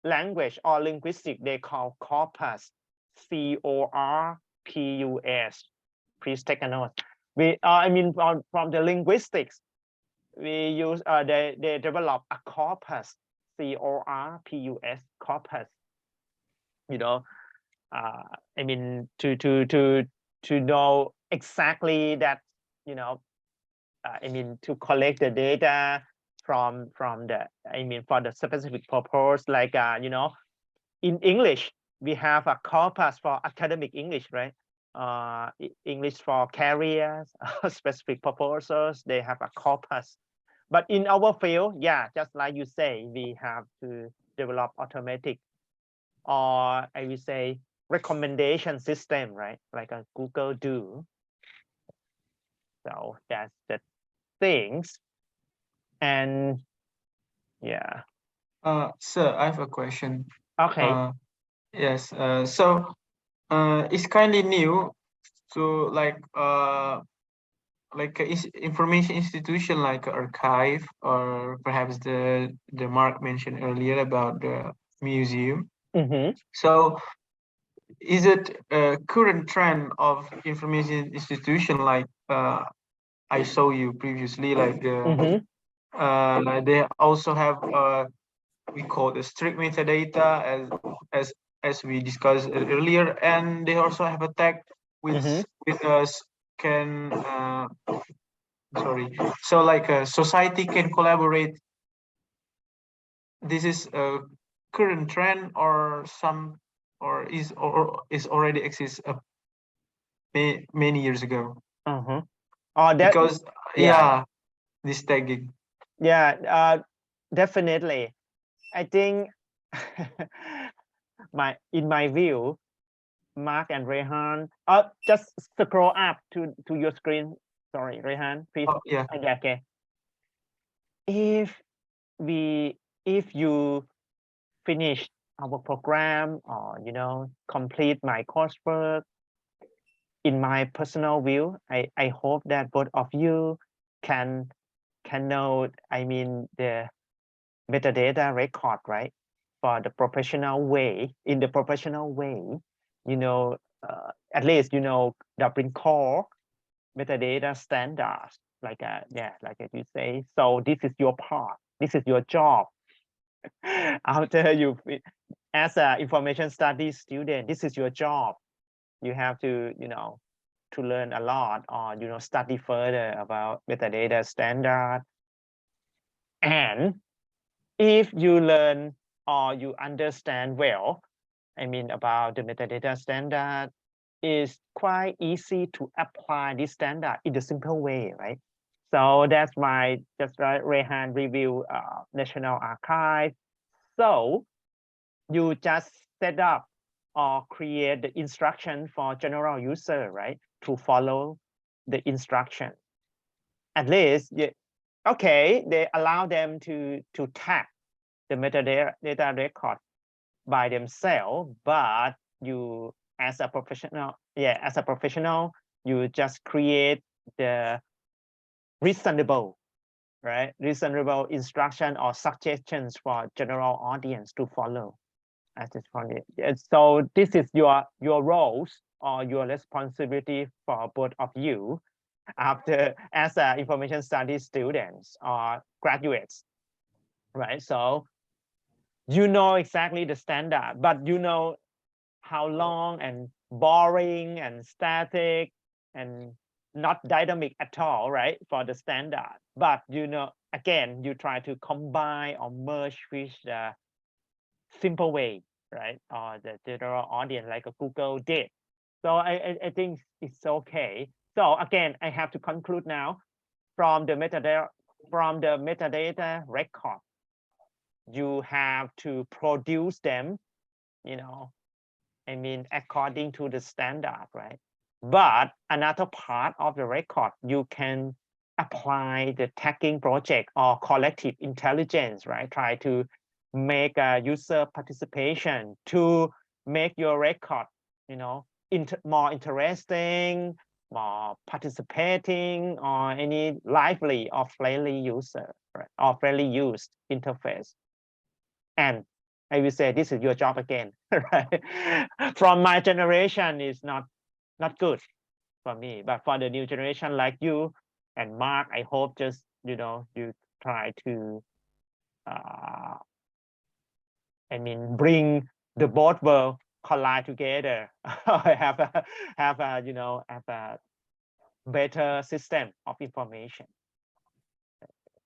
language or linguistic, they call corpus, CORPUS. Please take a note. I mean, from the linguistics, we use they develop a corpus, CORPUS, corpus. I mean, to know exactly that, I mean, to collect the data from the, I mean, for the specific purpose, like in English we have a corpus for academic English, right? English for careers, specific purposes, they have a corpus. But in our field, yeah, just like you say, we have to develop automatic, or I would say recommendation system, right? Like a Google do. So that's the things. And yeah. Sir, I have a question. Okay. Yes. So it's kind of new to like an information institution like archive, or perhaps the Mark mentioned earlier about the museum. So is it a current trend of information institution like I saw you previously, like they also have we call the strict metadata as we discussed earlier, and they also have a tag with us can sorry. So like a society can collaborate. This is a current trend or some or is already exists many years ago. Oh, that Because yeah, this tagging. yeah, definitely. I think in my view, Mark and Rehan, just scroll up to your screen. Sorry, Rehan, please. Oh yeah. Okay. If if you finish our program or complete my coursework, in my personal view, I hope that both of you can know, I mean, the metadata record, right? For the professional way, in the professional way, at least Dublin core metadata standards, like you say. So this is your part. This is your job. After you, as an information studies student, this is your job. You have to, to learn a lot or study further about metadata standard. And if you learn or you understand well, I mean, about the metadata standard, is quite easy to apply this standard in a simple way, right? So that's why just like Rehan review National Archive. So you just set up or create the instruction for general user, right? To follow the instruction. At least, okay, they allow them to tag the metadata record by themselves, but you as a professional, you just create the reasonable, right? Reasonable instruction or suggestions for general audience to follow. As it's funny. So this is your roles or your responsibility for both of you after as information studies students or graduates, right? So you know exactly the standard, but you know how long and boring and static and not dynamic at all, right? For the standard, but again, you try to combine or merge with the simple way, right? Or the general audience like a Google did. So I think it's okay. So again, I have to conclude now from the metadata record. You have to produce them, I mean, according to the standard, right? But another part of the record, you can apply the tagging project or collective intelligence, right? Try to make a user participation to make your record, more interesting, more participating, or any lively or friendly user, right? Or friendly used interface. And I will say this is your job again, right? From my generation is not good for me, but for the new generation like you and Mark, I hope just you try to I mean, bring the both world collide together. have a better system of information.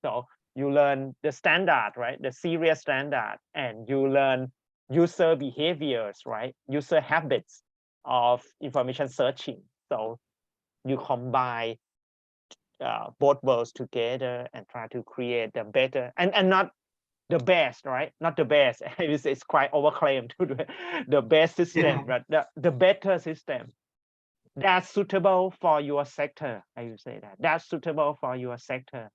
So you learn the standard, right? The serious standard, and you learn user behaviors, right? User habits of information searching. So you combine both worlds together and try to create the better and not the best, right? Not the best. It's quite overclaimed to the best system, but the better system that's suitable for your sector. I would say that's suitable for your sector.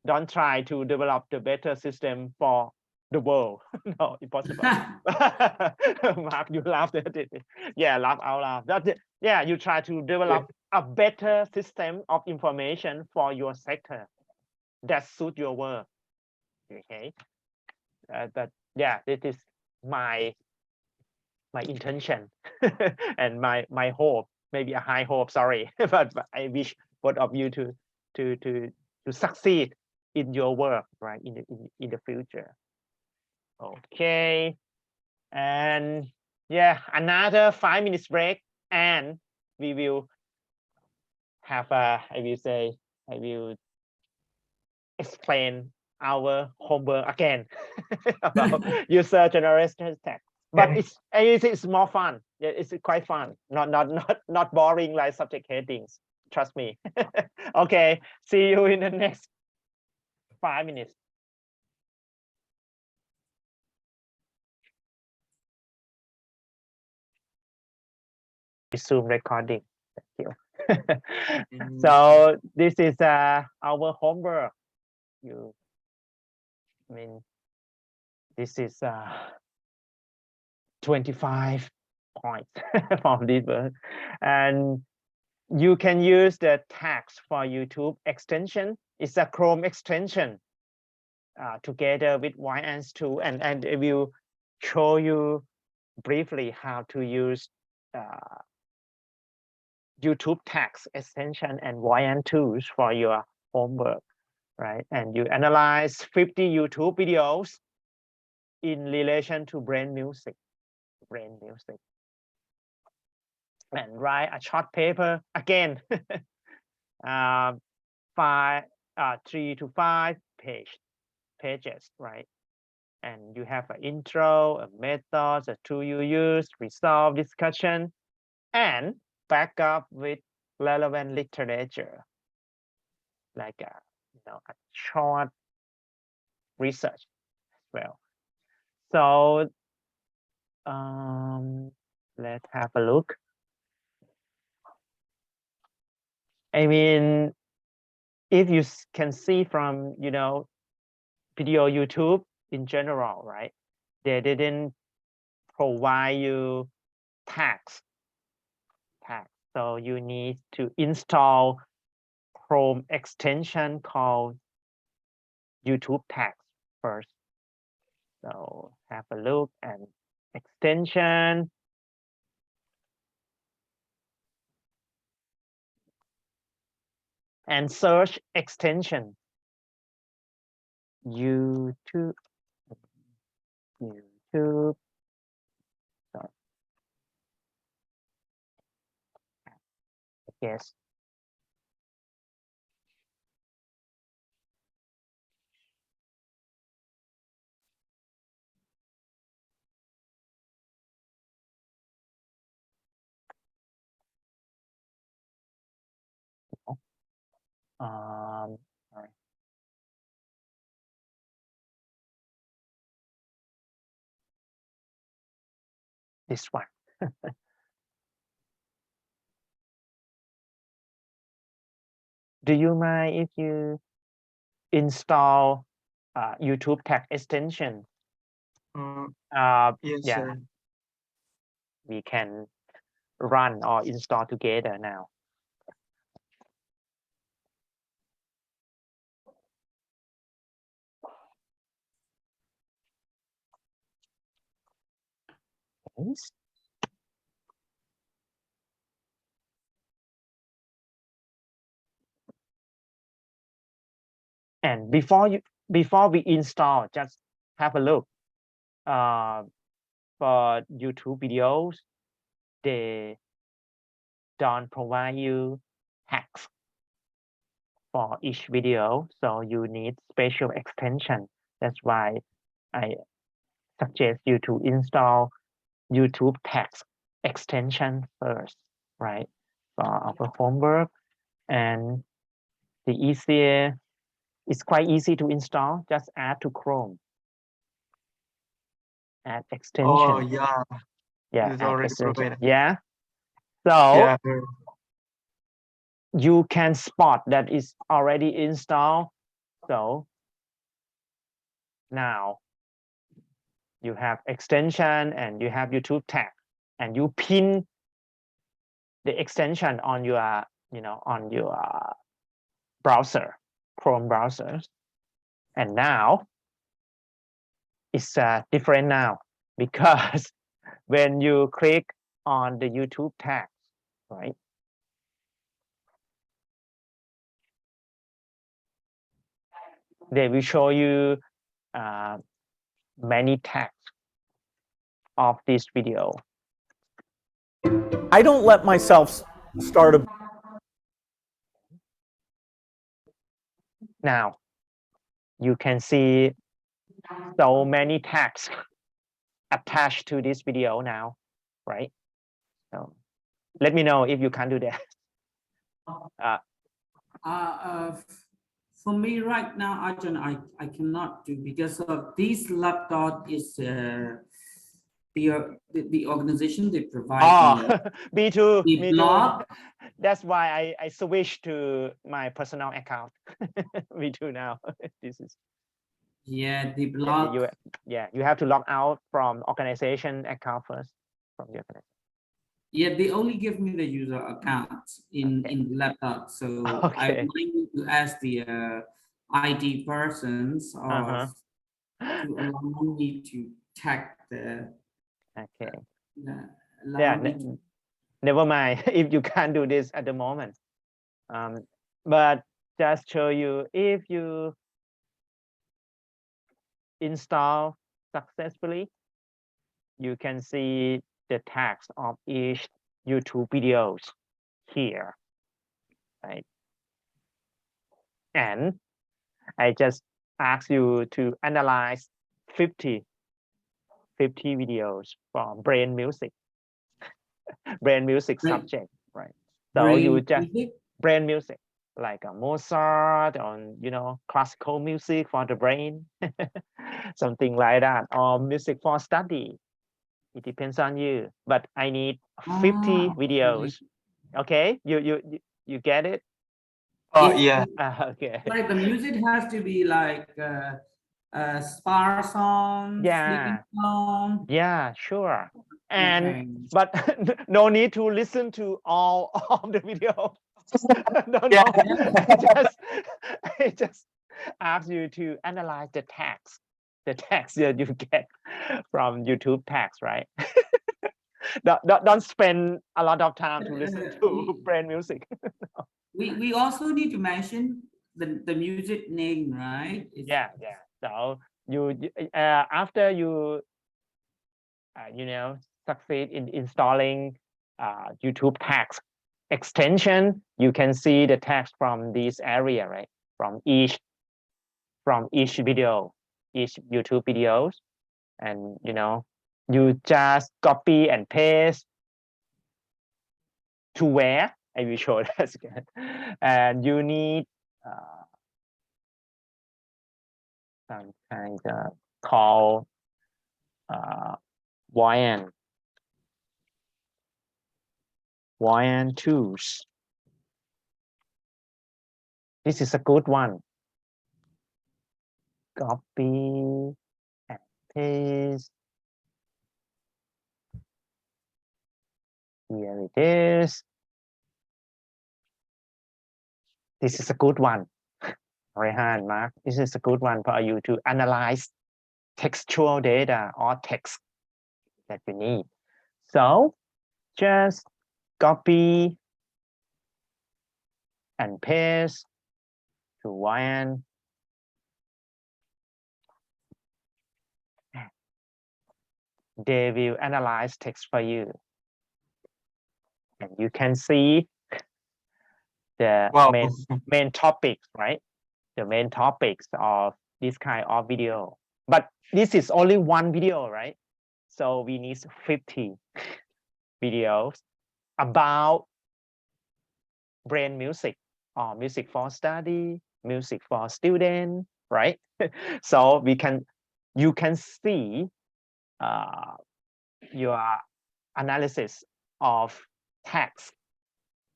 Don't try to develop the better system for the world. No, impossible. Mark, you laughed at it. Yeah, laugh out loud. That's it. Yeah, you try to develop a better system of information for your sector that suit your work. Okay. But yeah, this is my intention and my hope, maybe a high hope, sorry, but I wish both of you to succeed in your work, right, in the future. Okay. And yeah, another 5 minutes break, and we will have I will explain our homework again about user generated text. But it's more fun. Yeah, it's quite fun. Not boring like subject headings. Trust me. Okay, see you in the next 5 minutes. Resume recording. Thank you. So this is our homework. This is 25 points from this book, and you can use the tags for YouTube extension. It's a Chrome extension together with YANS2, and it will show you briefly how to use YouTube tags extension and YAN2s for your homework, right? And you analyze 50 YouTube videos in relation to brain music, and write a short paper again, 3 to 5 pages, right? And you have an intro, a method, a tool you use, resolve discussion, and back up with relevant literature, like a short research as well. So let's have a look. I mean, if you can see from video YouTube in general, right? They didn't provide you tags. So you need to install Chrome extension called YouTube tags first. So have a look and extension. And search extension. YouTube. Sorry. Yes. Sorry. This one. Do you mind if you install YouTube tag extension? Yes, yeah, sir. we can run or install together now. Yes. And before we install, just have a look. For YouTube videos, they don't provide you tags for each video, so you need special extension. That's why I suggest you to install YouTube tags extension first, right? For our homework, and it's quite easy to install. Just add to Chrome. Add extension. Oh yeah. Yeah, It's add already extension. provided. Yeah. So Yeah. you can spot that it's already installed. So now you have extension and you have YouTube tag, and you pin the extension on your on your browser, Chrome browser. And now it's different now, because when you click on the YouTube tag, right, they will show you many tags of this video. I don't let myself start a Now you can see so many tags attached to this video now, right? So let me know if you can do that. For me right now, Arjun, I cannot do because of this laptop is the organization they provide me too. the Me blog. too. That's why I switched to my personal account. Me too now. This is The blog. you have to log out from organization account first from the organization. They only give me the user account in the laptop, so I might need to ask the IT persons or to allow me to tag the. Never mind if you can't do this at the moment. But just show you, if you install successfully, you can see the tags of each YouTube videos here, right? And I just ask you to analyze 50 videos from brain music subject, right? So you just brain music, like a Mozart, on classical music for the brain, something like that, or music for study. It depends on you, but I need 50 videos. Okay, you get it? Yeah. Okay. Like the music has to be like spa song, sleeping song. Yeah, sure. And but no need to listen to all of the video. No. I just ask you to analyze the text that you get from YouTube text, right? Don't spend a lot of time to listen to brain music. We also need to mention the music name, right? Yeah. So you after you succeed in installing YouTube text extension, you can see the text from this area, right? From each video, each YouTube videos, and you just copy and paste to where I will show that again. And you need some kind of called YN tools. This is a good one. Copy and paste. Here it is. This is a good one. Rehan, Mark, this is a good one for you to analyze textual data or text that you need. So just copy and paste to YN. They will analyze text for you. And you can see the main topics, right? The main topics of this kind of video. But this is only one video, right? So we need 50 videos about brain music or music for study, music for student, right? So you can see your analysis of text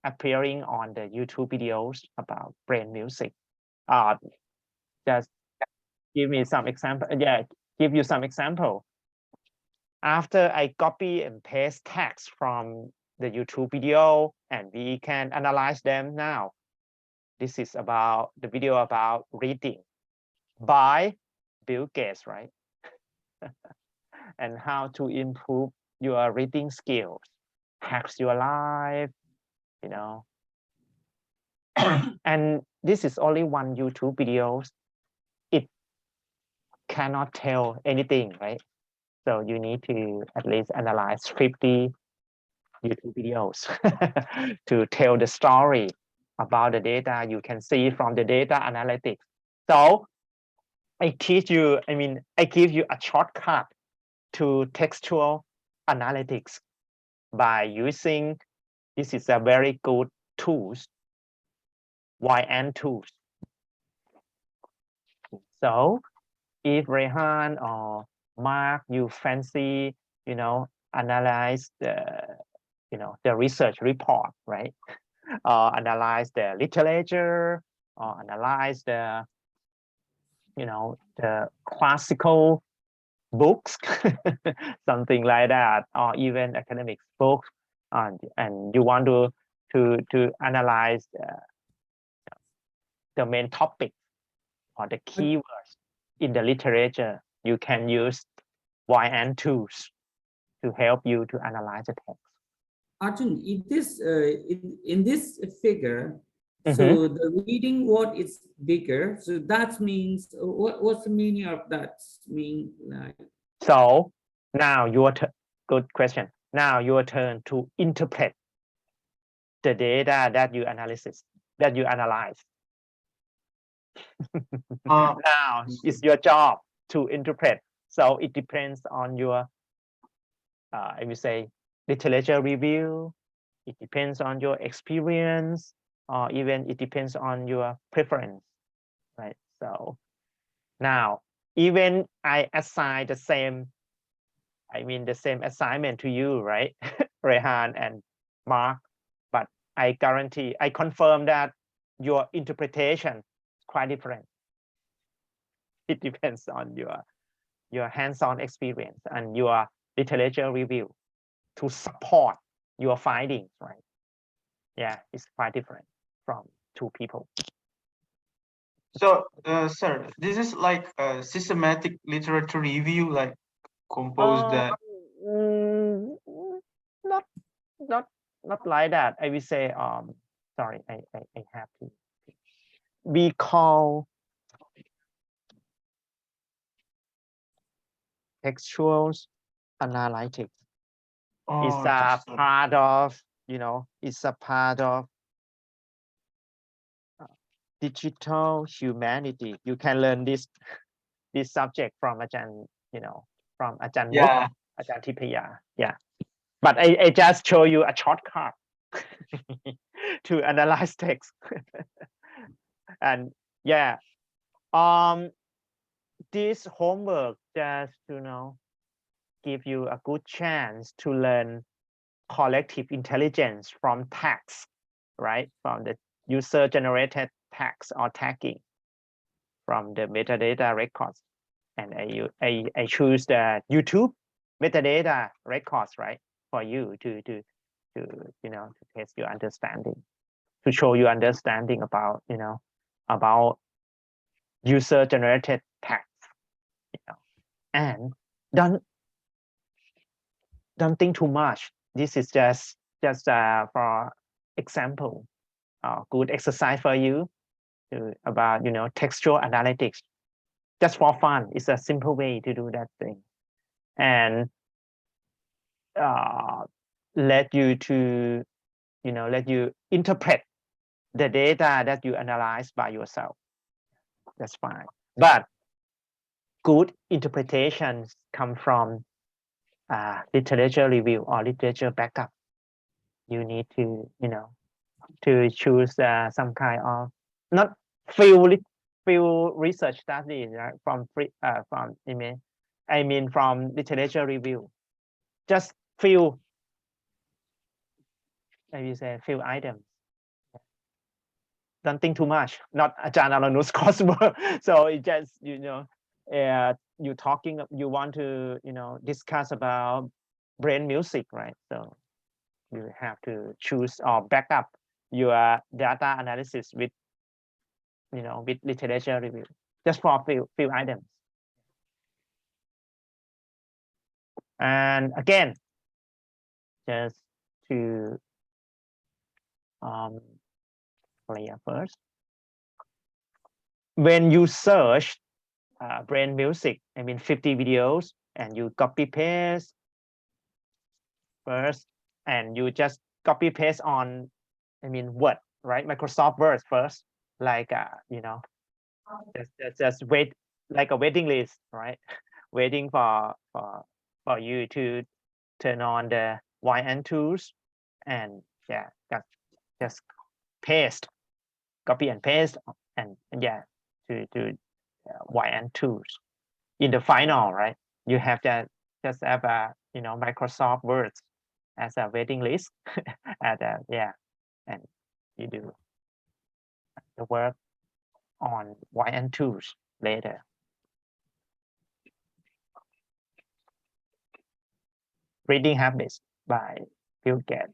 appearing on the YouTube videos about brain music. Just give me some example. Give you some example. After I copy and paste text from the YouTube video, and we can analyze them now. This is about the video about reading by Bill Gates, right? And how to improve your reading skills, hacks your life, And this is only one YouTube video. It cannot tell anything, right? So you need to at least analyze 50 YouTube videos to tell the story about the data you can see from the data analytics. So I teach you, I give you a shortcut to textual analytics by using, this is a very good tools, YN tools. So if Rehan or Mark, you fancy, analyze the research report, right? Analyze the literature, or analyze the, the classical books, something like that, or even academic books, and you want to analyze the main topic or the keywords in the literature, you can use YN tools to help you to analyze the text. Arjun, in this figure, so the reading word is bigger. So that means what's the meaning of that? Like. So now your good question. Now your turn to interpret the data that you analyze. Now it's your job to interpret. So it depends on your, I would say, literature review. It depends on your experience, or even it depends on your preference, right? So now, even I assign the same assignment to you, right? Rehan and Mark, but I confirm that your interpretation is quite different. It depends on your hands-on experience and your literature review to support your findings, right? Yeah, it's quite different from two people. So, sir, this is like a systematic literature review, like composed that. Not like that. I will say, sorry, I have to. We call textual analytics. It's a part of, it's a part of digital humanity. You can learn this subject from Ajahn, from Ajahn Yeah. Ajahn Tipaya. Yeah. But I just show you a shortcut to analyze text. And yeah, this homework just give you a good chance to learn collective intelligence from text, right? From the user generated text or tagging from the metadata records. And I choose the YouTube metadata records, right? For you to test your understanding, to show you understanding about, about user generated text, and don't think too much. This is just for example, good exercise for you about, textual analytics, just for fun. It's a simple way to do that thing, and let you interpret the data that you analyze by yourself. That's fine. But good interpretations come from literature review or literature backup. You need to, to choose some kind of not field research study, right? From from literature review. Just few, maybe say few items. Don't think too much. Not Ajahn Alanu's coursework. So it just, you want to, discuss about brain music, right? So you have to choose or back up your data analysis with, with literature review, just for a few items. And again, just to clear first, when you search brain music, 50 videos, and you copy paste first and you just copy paste on, I mean, Word, right? Microsoft Word first, like you know, just wait, like a waiting list, right? Waiting for you to turn on the YN tools, and yeah, just paste, copy and paste, and yeah, to YN tools. In the final, right? You have that, just have a, you know, Microsoft Word as a waiting list, yeah, and you do the work on YN tools later. Reading habits by Bill Gates.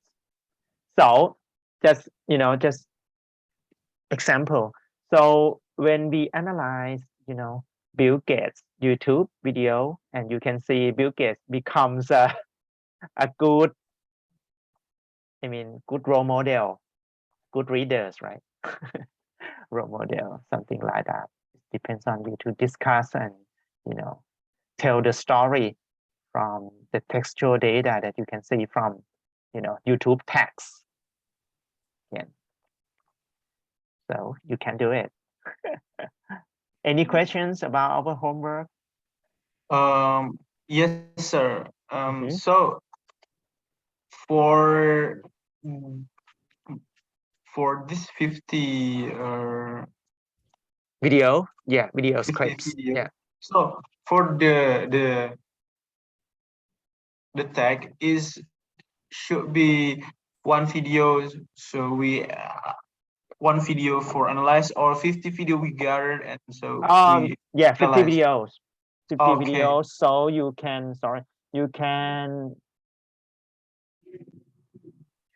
So just, you know, just example. So when we analyze, you know, Bill Gates YouTube video, and you can see Bill Gates becomes a good, I mean, good role model, good readers, right? Role model, something like that. It depends on you to discuss and, you know, tell the story from the textual data that you can see from, you know, YouTube text. Yeah. So you can do it. Any questions about our homework? Yes, sir. Mhm. So for this 50 Video, yeah, video 50 scripts. video. Yeah. So for the tag is should be one video. So we one video for analyze, or 50 video we gathered, and so we Yeah, 50 analyze. videos. 50 Okay. videos. So you can, sorry, you can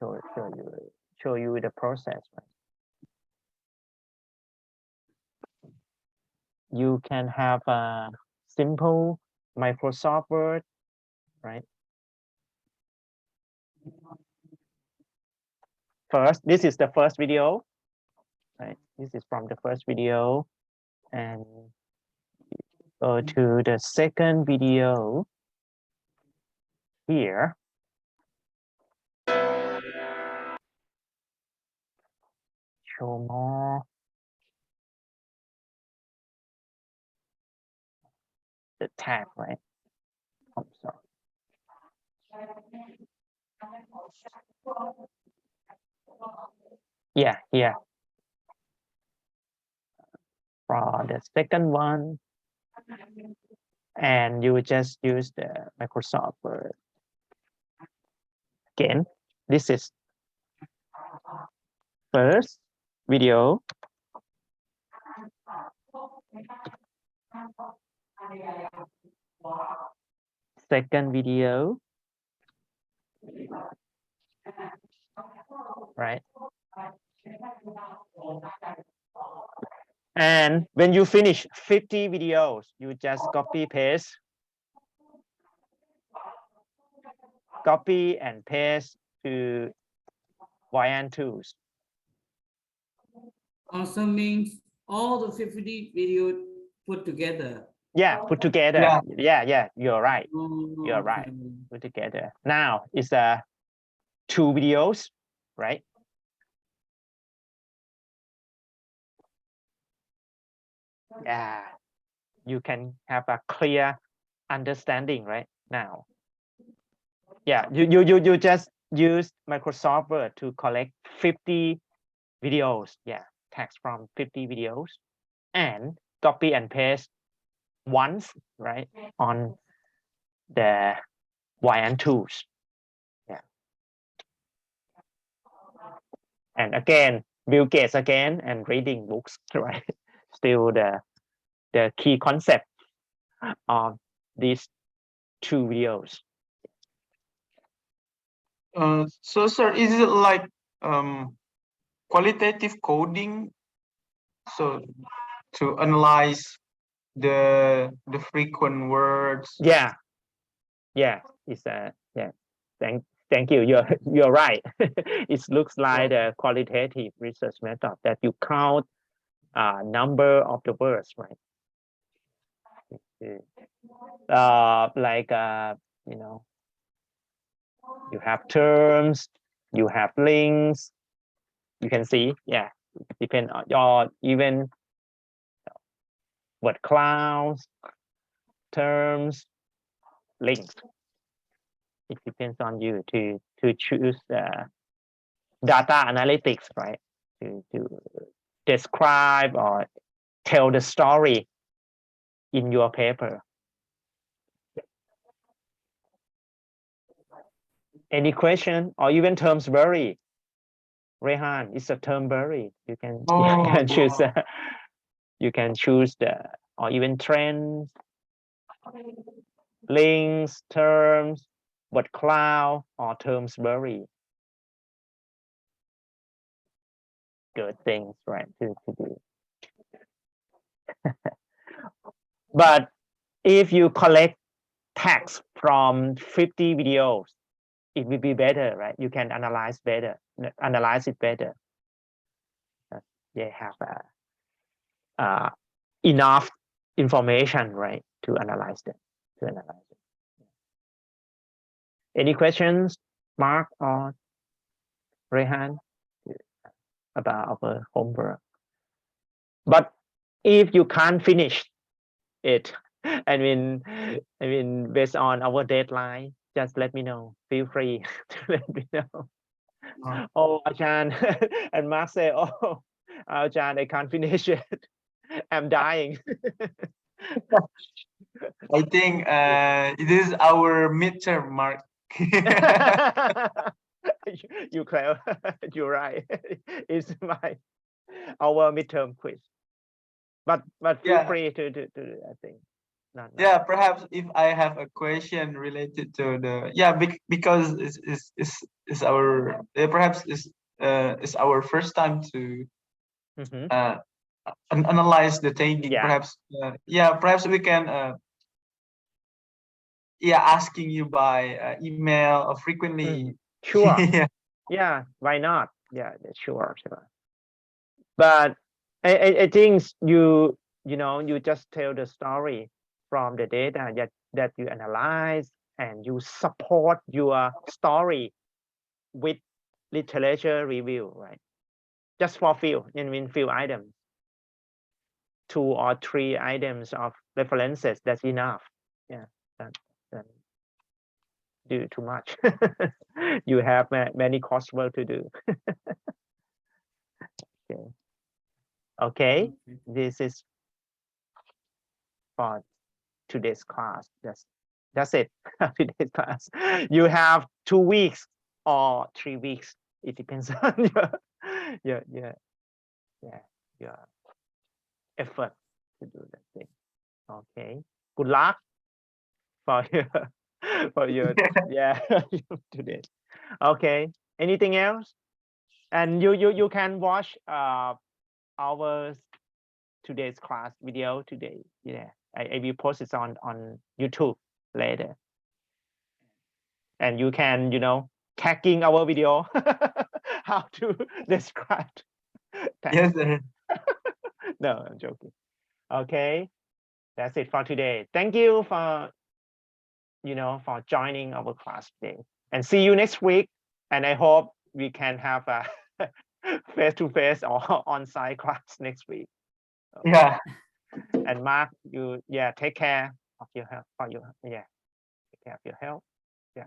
show you the process, right? You can have a simple Microsoft Word, right? First, this is the first video, right? This is from the first video, and go to the second video here. Show more. The tag, right? I'm sorry. Yeah, here. For the second one, and you just use the Microsoft Word. Again, this is first video. Second video. Right. And when you finish 50 videos, you just copy paste to YN tools. Also means all the 50 video put together. Yeah, put together. Yeah, you're right. Oh, You're right. okay. Put together. Now it's two videos, right? Yeah, you can have a clear understanding right now. Yeah, you just use Microsoft Word to collect 50 videos. Yeah, text from 50 videos, and copy and paste once, right, on the YN tools. Yeah. And again, Bill Gates again, and reading books, right? Still the key concept of these two videos. So sir, is it like qualitative coding? So to analyze the frequent words. Yeah, it's yeah. Thank you. You're right. It looks like a qualitative research method that you count number of the words, right? Like you know, You have terms, you have links. You can see, yeah, depend on your even word clouds, terms, links. It depends on you to choose data analytics, right? To describe or tell the story in your paper. Any question or even terms vary? Rehan, it's a term vary. You can choose. You can choose the or even trends, links, terms, word cloud, or terms vary. Good things, right? To do. But if you collect text from 50 videos, it will be better, right? You can analyze it better. They have enough information, right, to analyze it. Any questions, Mark or Rehan, about our homework? But if you can't finish it, I mean, based on our deadline, just let me know. Feel free to let me know. Oh, Ajahn, and Mark say, oh, Ajahn, I can't finish it. I'm dying. I think it is our midterm, Mark. You clever. You're right. It's our midterm quiz. But feel free to I think. No. Yeah, perhaps if I have a question related to the because it's our perhaps it's our first time to analyze the taking. Yeah. Perhaps perhaps we can asking you by email or frequently. Sure. Yeah, why not? Yeah, sure. But I think you just tell the story from the data that you analyze, and you support your story with literature review, right? Just for few items, 2 or 3 items of references, that's enough. Yeah, that do too much. You have many coursework to do. Okay, this is for today's class. That's it. Today's class. You have 2 weeks or 3 weeks. It depends on your effort to do that thing. Okay. Good luck for your today. Okay. Anything else? And you can watch our today's class video today. Yeah, I will post it on YouTube later. And you can tagging our video how to describe. Yes, sir. No, I'm joking. Okay, that's it for today. Thank you for for joining our class today, and see you next week. And I hope we can have a face-to-face or on-site class next week. Okay. Yeah. And Mark, you take care of your health. Take care of your health. Yeah.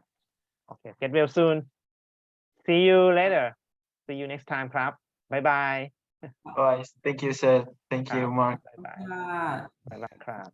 Okay. Get well soon. See you later. See you next time, crap. Bye bye. Thank you, sir. Thank you, Mark. Bye bye. Bye bye, crap.